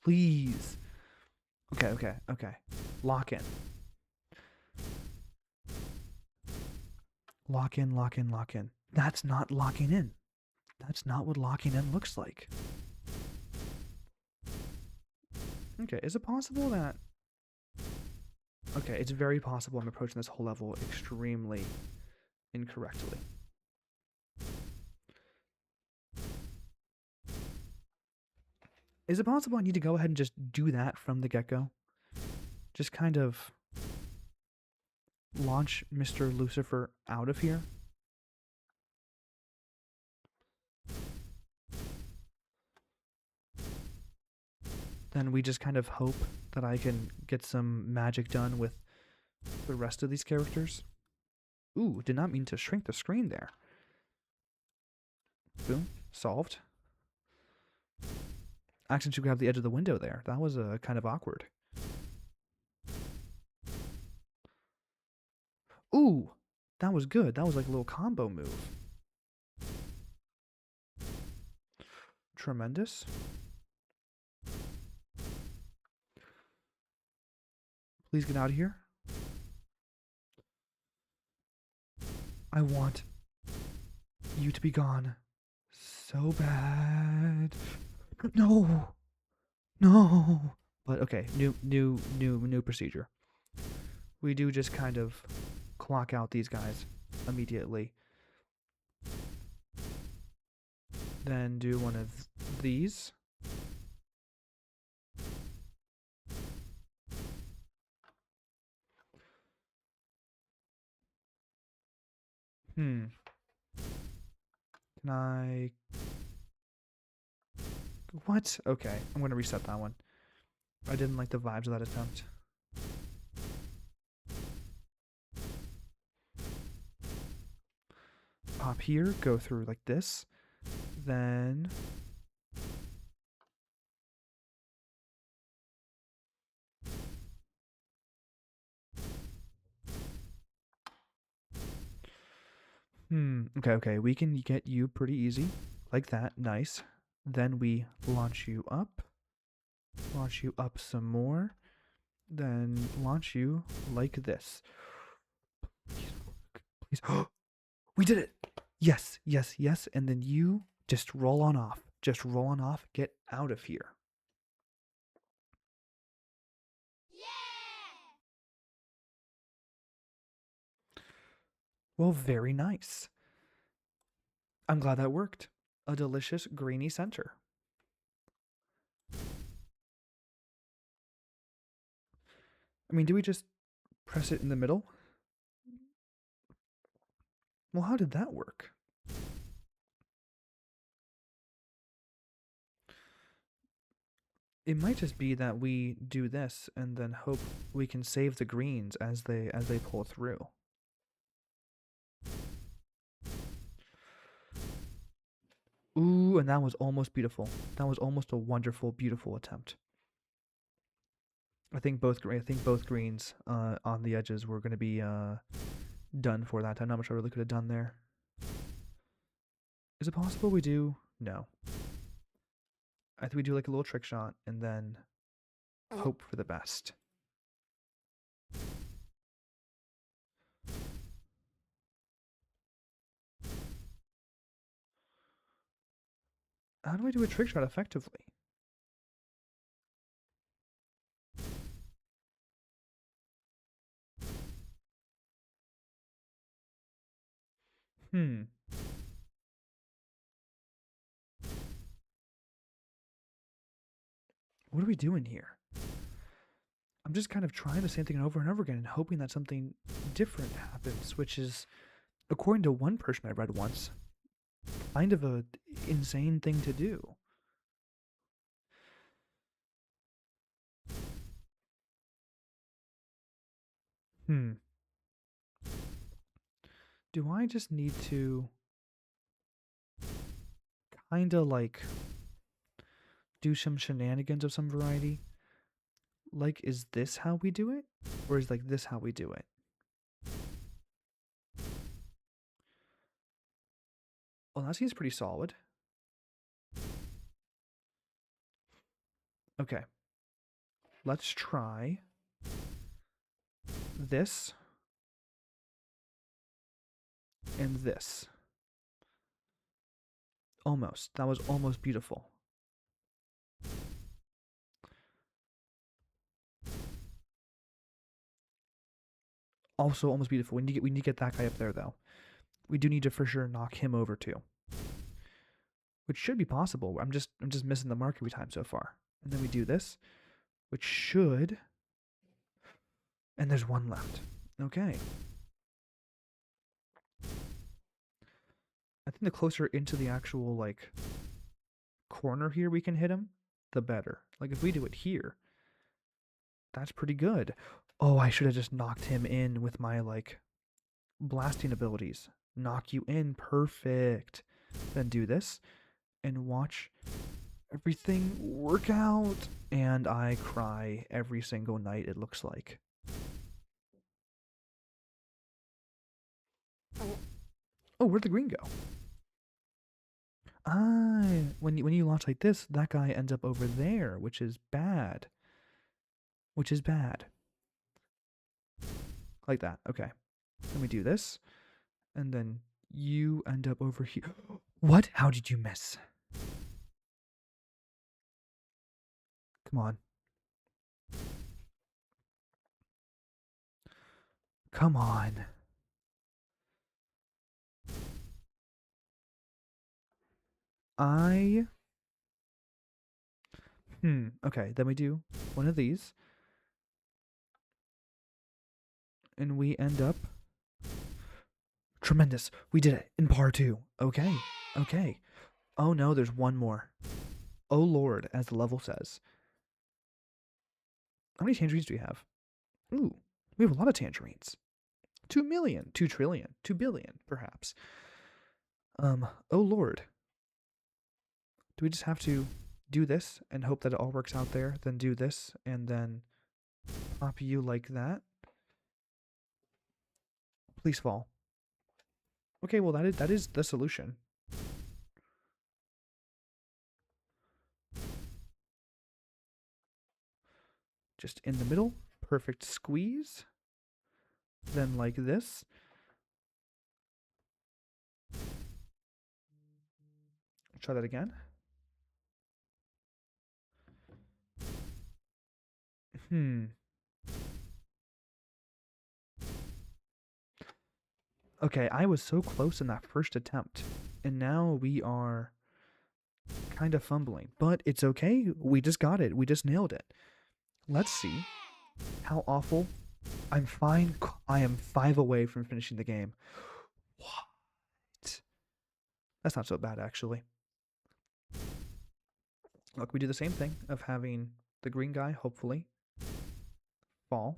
Please. Okay. Lock in. Lock in. That's not locking in. That's not what locking in looks like. Okay, is it possible that... Okay, it's very possible I'm approaching this whole level extremely incorrectly. Is it possible I need to go ahead and just do that from the get-go? Just kind of launch Mr. Lucifer out of here? then we just kind of hope that I can get some magic done with the rest of these characters. Ooh, did not mean to shrink the screen there. Boom, solved. Accidentally should grab the edge of the window there. That was kind of awkward. Ooh, that was good. That was like a little combo move. Tremendous. Please get out of here. I want you to be gone so bad. No. No. But okay, new procedure. We do just kind of clock out these guys immediately. Then do one of these. Can I... What? Okay, I'm going to reset that one. I didn't like the vibes of that attempt. Pop here, go through like this. Then... Okay, we can get you pretty easy. Like that, nice. Then we launch you up. Launch you up some more. Then launch you like this. Please. We did it! Yes, yes, yes. And then you just roll on off. Just roll on off. Get out of here. Well, very nice. I'm glad that worked. A delicious grainy center. I mean, do we just press it in the middle? Well, how did that work? It might just be that we do this and then hope we can save the greens as they pull through. Ooh, and that was almost beautiful. That was almost a wonderful, beautiful attempt. I think both greens on the edges were going to be done for that time. Not much I really could have done there. Is it possible we do? No. I think we do like a little trick shot and then hope for the best. How do I do a trick shot effectively? What are we doing here? I'm just kind of trying the same thing over and over again and hoping that something different happens, which is, according to one person I read once, kind of a insane thing to do. Do I just need to kind of like do some shenanigans of some variety? Like, is this how we do it? Or is like this how we do it? Well, that seems pretty solid. Okay. Let's try this and this. Almost. That was almost beautiful. Also almost beautiful. We need to get that guy up there though. We do need to for sure knock him over too. Which should be possible. I'm just missing the mark every time so far. And then we do this, which should, and there's one left. Okay. I think the closer into the actual like corner here we can hit him, the better. Like, if we do it here, that's pretty good. Oh, I should have just knocked him in with my, like, blasting abilities. Knock you in. Perfect. Then do this and watch everything work out. And I cry every single night, it looks like. Oh, where'd the green go? When you launch like this, that guy ends up over there, which is bad. Which is bad. Like that. Okay. Let me do this. And then you end up over here. What? How did you miss? Come on. Come on. Okay, then we do one of these. And we end up... Tremendous. We did it in par 2. Okay. Okay. Oh no, there's one more. Oh lord, as the level says. How many tangerines do we have? Ooh, we have a lot of tangerines. 2 million, 2 trillion, 2 billion, perhaps. Oh lord. Do we just have to do this and hope that it all works out there, then do this, and then pop you like that? Please fall. Okay, well that is the solution. Just in the middle, perfect squeeze. Then like this. Try that again. Okay, I was so close in that first attempt, and now we are kind of fumbling. But it's okay. We just got it. We just nailed it. Let's see how awful. I'm fine. I am 5 away from finishing the game. What? That's not so bad, actually. Look, we do the same thing of having the green guy, hopefully, fall.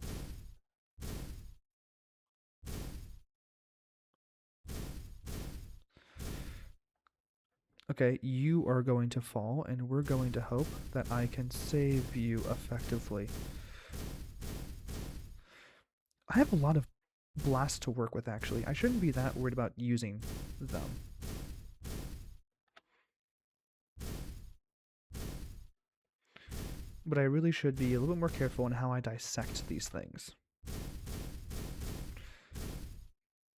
Okay, you are going to fall, and we're going to hope that I can save you effectively. I have a lot of blasts to work with, actually. I shouldn't be that worried about using them. But I really should be a little bit more careful in how I dissect these things.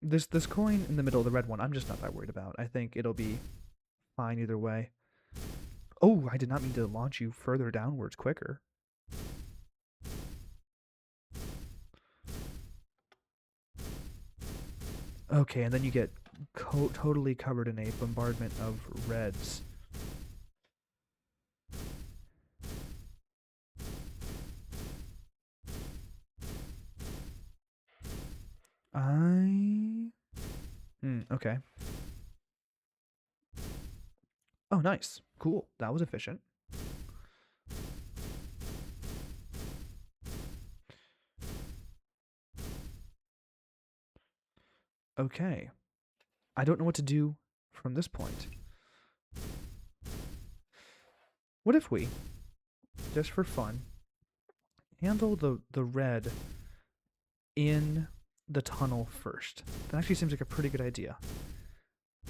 This coin in the middle, the red one, I'm just not that worried about. I think it'll be fine either way. Oh, I did not mean to launch you further downwards quicker. Okay, and then you get totally covered in a bombardment of reds. Okay. Oh, nice. Cool. That was efficient. Okay. I don't know what to do from this point. What if we, just for fun, handle the red in the tunnel first? That actually seems like a pretty good idea.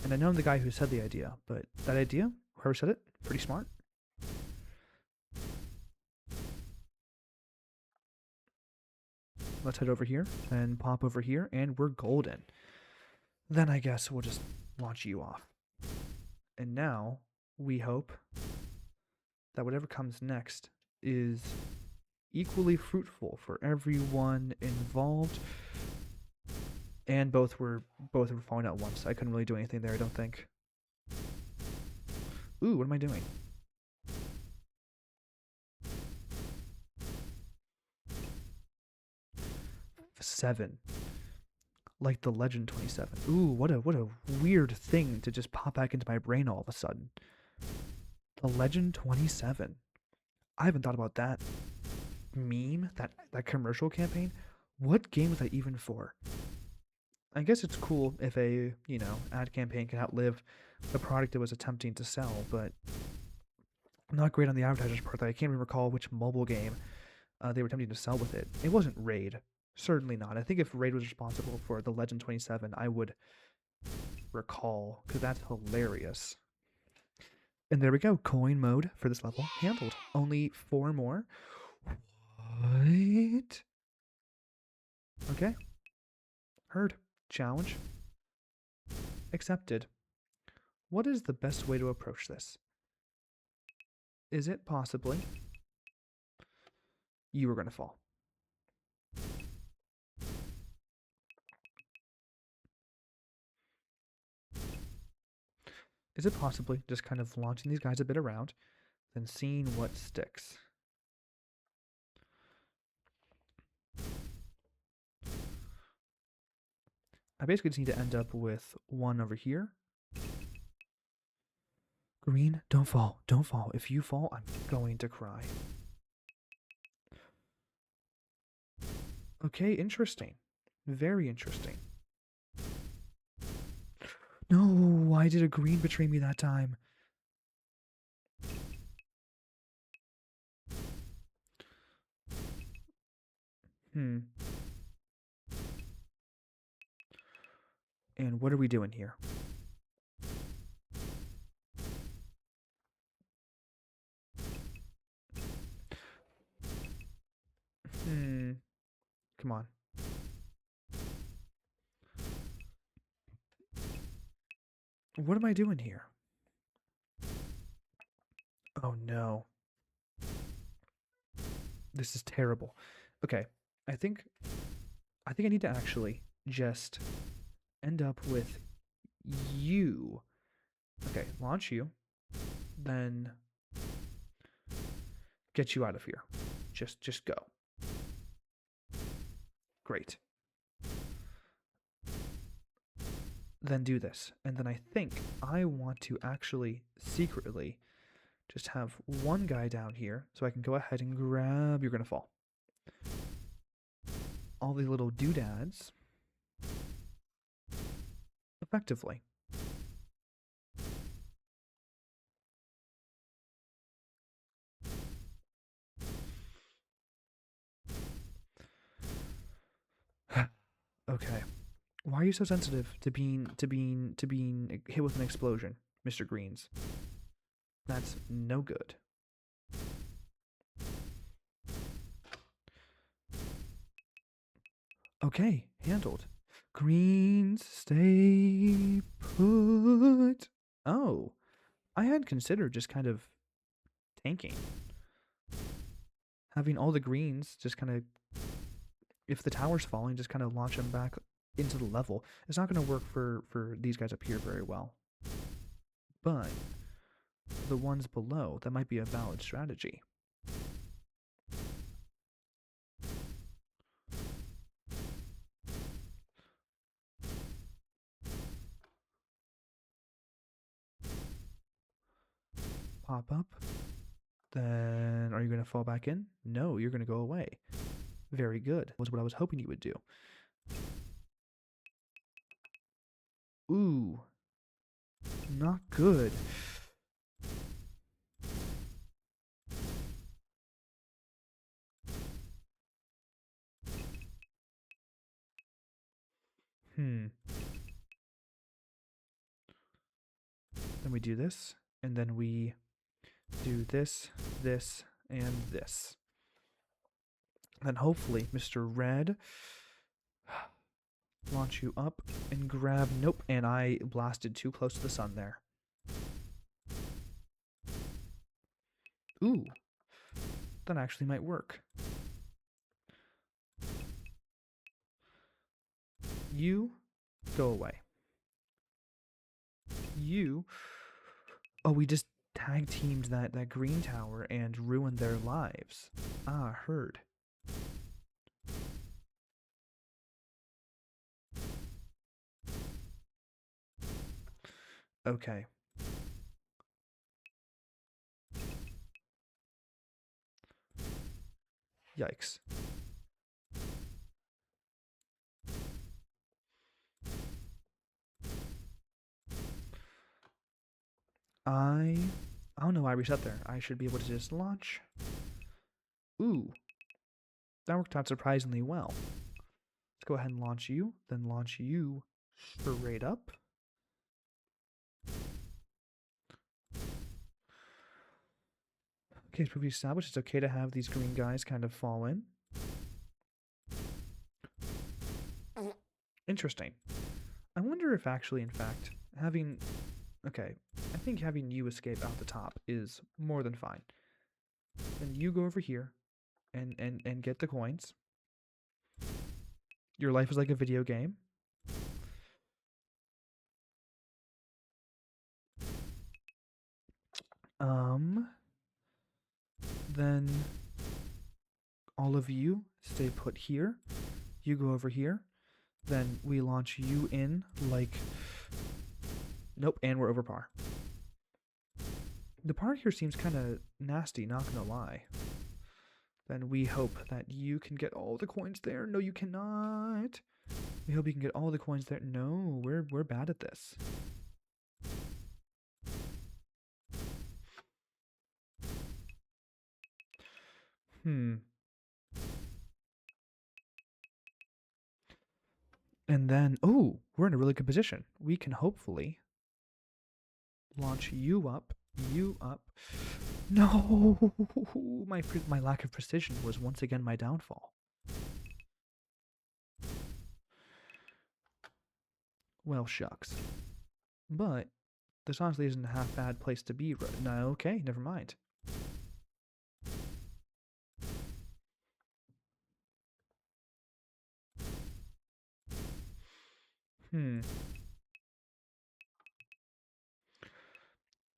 And I know I'm the guy who said the idea, but that idea, whoever said it, pretty smart. Let's head over here and pop over here, and we're golden. Then I guess we'll just launch you off. And now we hope that whatever comes next is equally fruitful for everyone involved. And both were falling at once. I couldn't really do anything there, I don't think. Ooh, what am I doing? Seven. Like the Legend 27. Ooh, what a weird thing to just pop back into my brain all of a sudden. The Legend 27. I haven't thought about that meme, that commercial campaign. What game was that even for? I guess it's cool if a, ad campaign can outlive the product it was attempting to sell, but not great on the advertiser's part. I can't even recall which mobile game they were attempting to sell with it. It wasn't Raid. Certainly not. I think if Raid was responsible for the Legend 27, I would recall, because that's hilarious. And there we go. Coin mode for this level handled. Only 4 more. What? Okay. Heard. Challenge accepted. What is the best way to approach this? Is it possibly you were going to fall? Is it possibly just kind of launching these guys a bit around, then seeing what sticks? I basically just need to end up with one over here. Green, don't fall. Don't fall. If you fall, I'm going to cry. Okay, interesting. Very interesting. No, why did a green betray me that time? Hmm. And what are we doing here? Come on. What am I doing here? Oh no. This is terrible. Okay. I think I need to actually just end up with you. Okay, launch you. Then get you out of here. Just go. Great. Then do this. And then I think I want to actually secretly just have one guy down here so I can go ahead and grab. You're going to fall. All the little doodads effectively. Okay. Why are you so sensitive to being hit with an explosion, Mr. Greens? That's no good. Okay, handled. Greens, stay put. Oh, I had considered just kind of tanking. Having all the greens just kind of, if the tower's falling, just kind of launch them back into the level. It's not going to work for these guys up here very well. But the ones below, that might be a valid strategy. Pop up. Then are you going to fall back in? No, you're going to go away. Very good. Was what I was hoping you would do. Ooh. Not good. Then we do this, and then we do this, this, and this. Then hopefully, Mr. Red, launch you up and grab. Nope, and I blasted too close to the sun there. Ooh, that actually might work. You go away. You. Oh, we just tag teamed that green tower and ruined their lives. Ah, heard. Okay. Yikes. I don't know why I reset there. I should be able to just launch. Ooh. That worked out surprisingly well. Let's go ahead and launch you, then launch you straight up. Okay, it's we've established it's okay to have these green guys kind of fall in. Interesting. I wonder if actually, in fact, having... Okay, I think having you escape out the top is more than fine. Then you go over here and get the coins. Your life is like a video game. Then all of you stay put here. You go over here. Then we launch you in like... Nope, and we're over par. The par here seems kind of nasty, not gonna lie. Then we hope that you can get all the coins there. No, you cannot. We hope you can get all the coins there. No, we're bad at this. And then, oh, we're in a really good position. We can hopefully launch you up. No, my lack of precision was once again my downfall. Well, shucks. But this honestly isn't a half bad place to be. No, okay, never mind.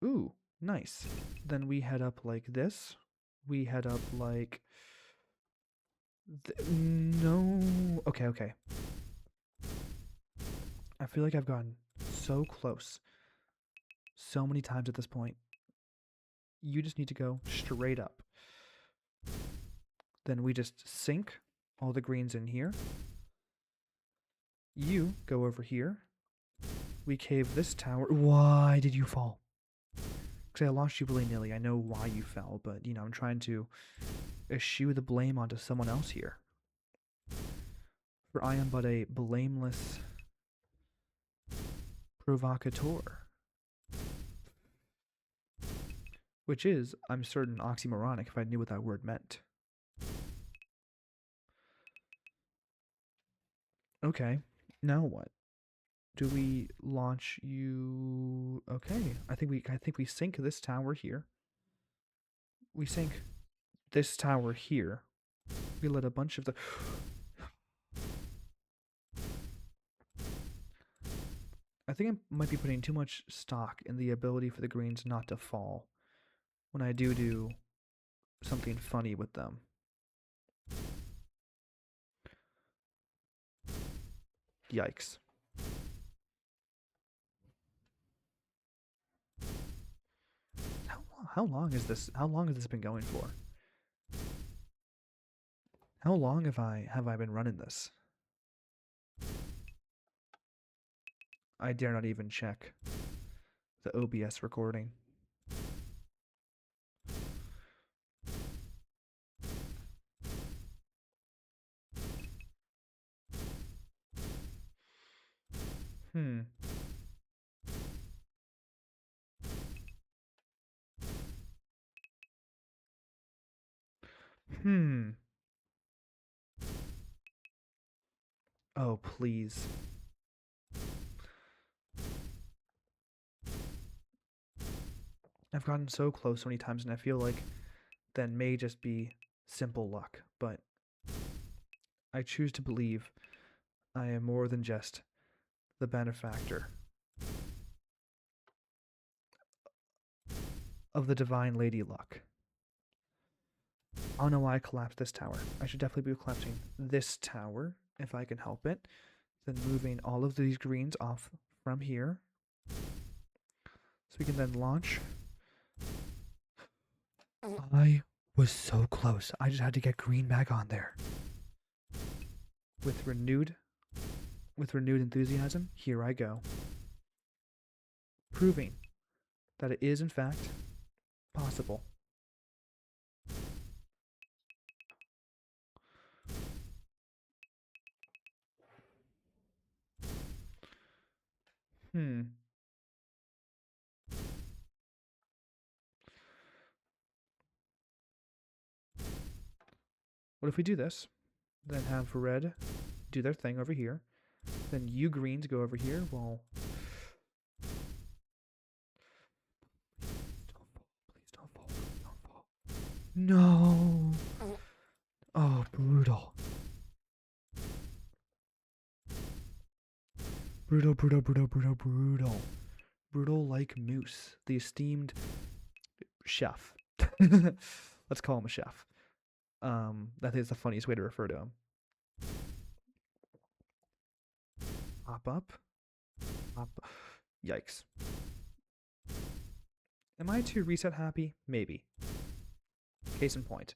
Ooh, nice. Then we head up like this. We head up like... No. Okay. I feel like I've gotten so close so many times at this point. You just need to go straight up. Then we just sink all the greens in here. You go over here. We cave this tower. Why did you fall? Because I launched you willy-nilly. I know why you fell, but, you know, I'm trying to eschew the blame onto someone else here. For I am but a blameless provocateur. Which is, I'm certain, oxymoronic if I knew what that word meant. Okay, now what? Do we launch you? Okay, I think we sink this tower here. We sink this tower here. We let a bunch of the... I think I might be putting too much stock in the ability for the greens not to fall when I do something funny with them. Yikes. How long has this been going for? How long have I been running this? I dare not even check the OBS recording. Oh, please. I've gotten so close so many times, and I feel like that may just be simple luck, but I choose to believe I am more than just the benefactor of the divine lady luck. I don't know why I collapsed this tower. I should definitely be collapsing this tower if I can help it. Then moving all of these greens off from here. So we can then launch. I was so close. I just had to get green back on there. With renewed enthusiasm, here I go. Proving that it is in fact possible. What if we do this? Then have red do their thing over here. Then you greens go over here. Well, please don't fall. Please don't fall. No. Oh, brutal. Brutal, brutal, brutal, brutal, brutal. Brutal like Moose, the esteemed chef. Let's call him a chef. I think it's the funniest way to refer to him. Hop up. Hop. Yikes. Am I too reset happy? Maybe. Case in point.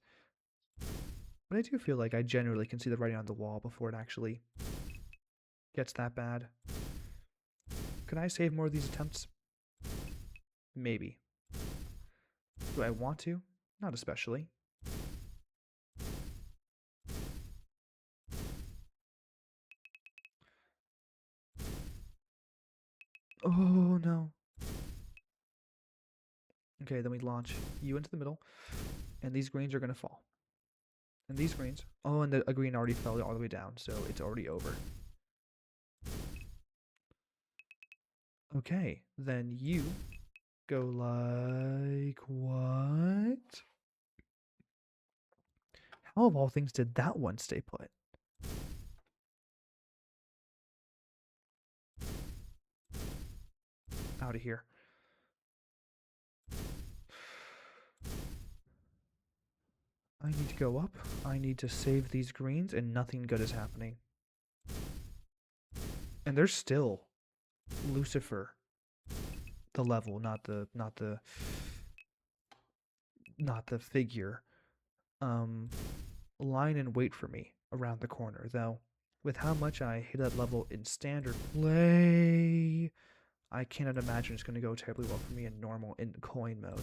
But I do feel like I generally can see the writing on the wall before it actually gets that bad. Can I save more of these attempts? Maybe. Do I want to? Not especially. Oh, no. Okay, then we launch you into the middle, and these greens are going to fall. And these greens... Oh, and a green already fell all the way down, so it's already over. Okay, then you go like what? How of all things did that one stay put? Out of here. I need to go up. I need to save these greens, and nothing good is happening. And there's still Lucifer, the level, not the figure. Line and wait for me around the corner, though. With how much I hit that level in standard play, I cannot imagine it's going to go terribly well for me in normal, in coin mode.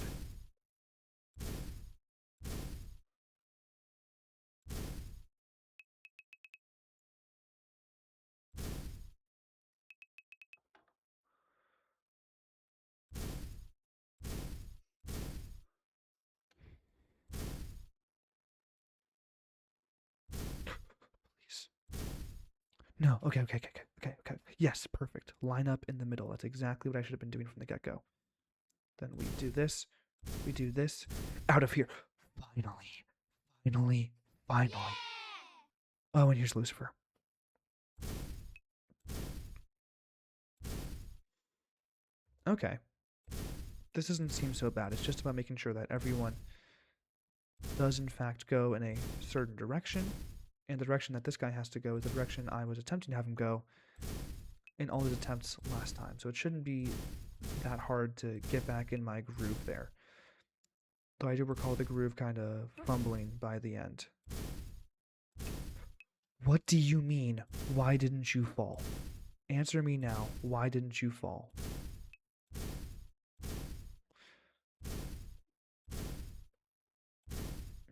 Please. No, okay. Yes, perfect. Line up in the middle. That's exactly what I should have been doing from the get-go. Then we do this. We do this. Out of here. Finally. Oh, and here's Lucifer. Okay. This doesn't seem so bad. It's just about making sure that everyone does in fact go in a certain direction, and the direction that this guy has to go is the direction I was attempting to have him go in all his attempts last time. So it shouldn't be that hard to get back in my groove there. Though I do recall the groove kind of fumbling by the end. What do you mean, why didn't you fall? Answer me now, why didn't you fall?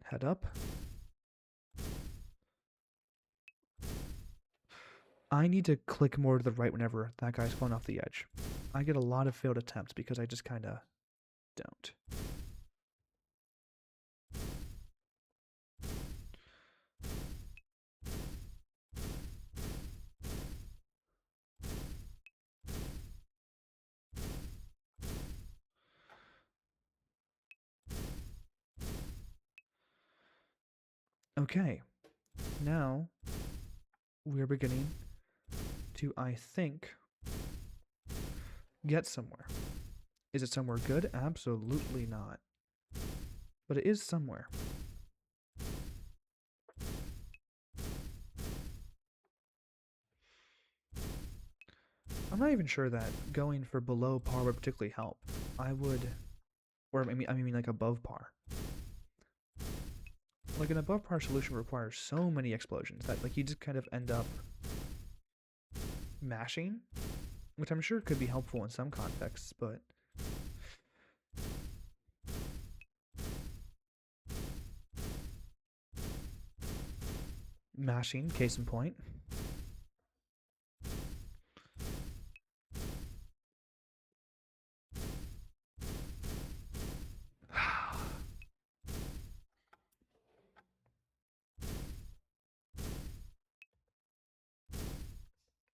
Head up. I need to click more to the right whenever that guy's falling off the edge. I get a lot of failed attempts because I just kind of don't. Okay, now we're beginning to, I think, get somewhere. Is it somewhere good? Absolutely not. But it is somewhere. I'm not even sure that going for below par would particularly help. I would, or I mean like above par. Like an above par solution requires so many explosions that like you just kind of end up mashing, which I'm sure could be helpful in some contexts, but mashing, case in point.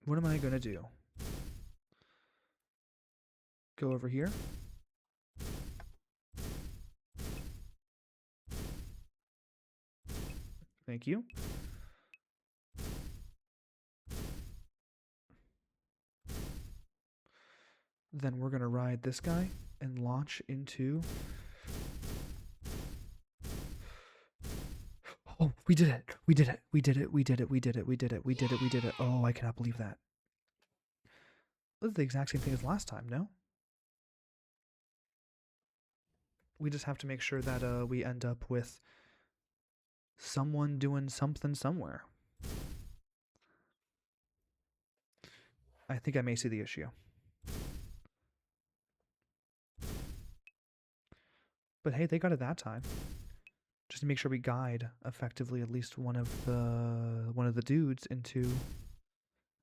What am I gonna do? Go over here. Thank you. Then we're gonna ride this guy and launch into... Oh, we did it. We did it. We did it. We did it. We did it. We did it. We did it. We did it. Oh, I cannot believe that. This is the exact same thing as last time, no? We just have to make sure that we end up with someone doing something somewhere. I think I may see the issue. But hey, they got it that time. Just to make sure we guide effectively at least one of the dudes into...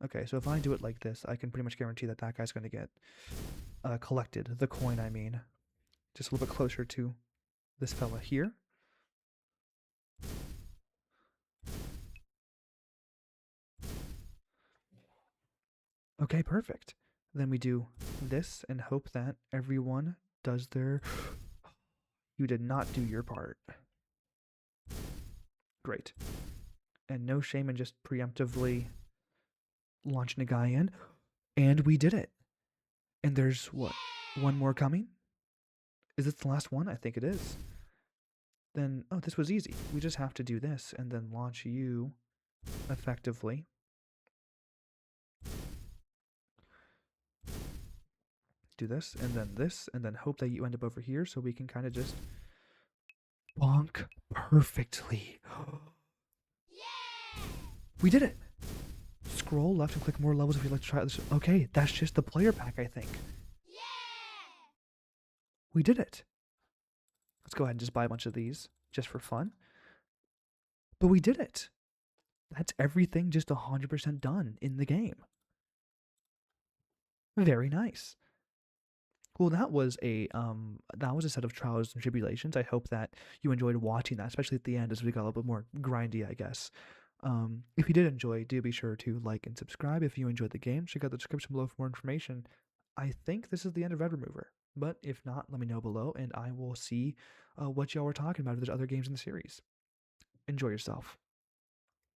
Okay, so if I do it like this, I can pretty much guarantee that that guy's going to get collected. The coin, I mean. Just a little bit closer to this fella here. Okay, perfect. Then we do this and hope that everyone does their... You did not do your part. Great. And no shame in just preemptively launching a guy in. And we did it. And there's, what, one more coming? Is this the last one? I think it is. Then, oh, this was easy. We just have to do this and then launch you effectively. Do this, and then hope that you end up over here so we can kind of just bonk perfectly. We did it! Scroll left and click more levels if you'd like to try this. Okay, that's just the player pack, I think. We did it. Let's go ahead and just buy a bunch of these just for fun. But we did it. That's everything just 100% done in the game. Very nice. Well, that was a set of trials and tribulations. I hope that you enjoyed watching that, especially at the end as we got a little bit more grindy, I guess. If you did enjoy, do be sure to like and subscribe. If you enjoyed the game, check out the description below for more information. I think this is the end of Red Remover, but if not, let me know below, and I will see what y'all were talking about if there's other games in the series. Enjoy yourself.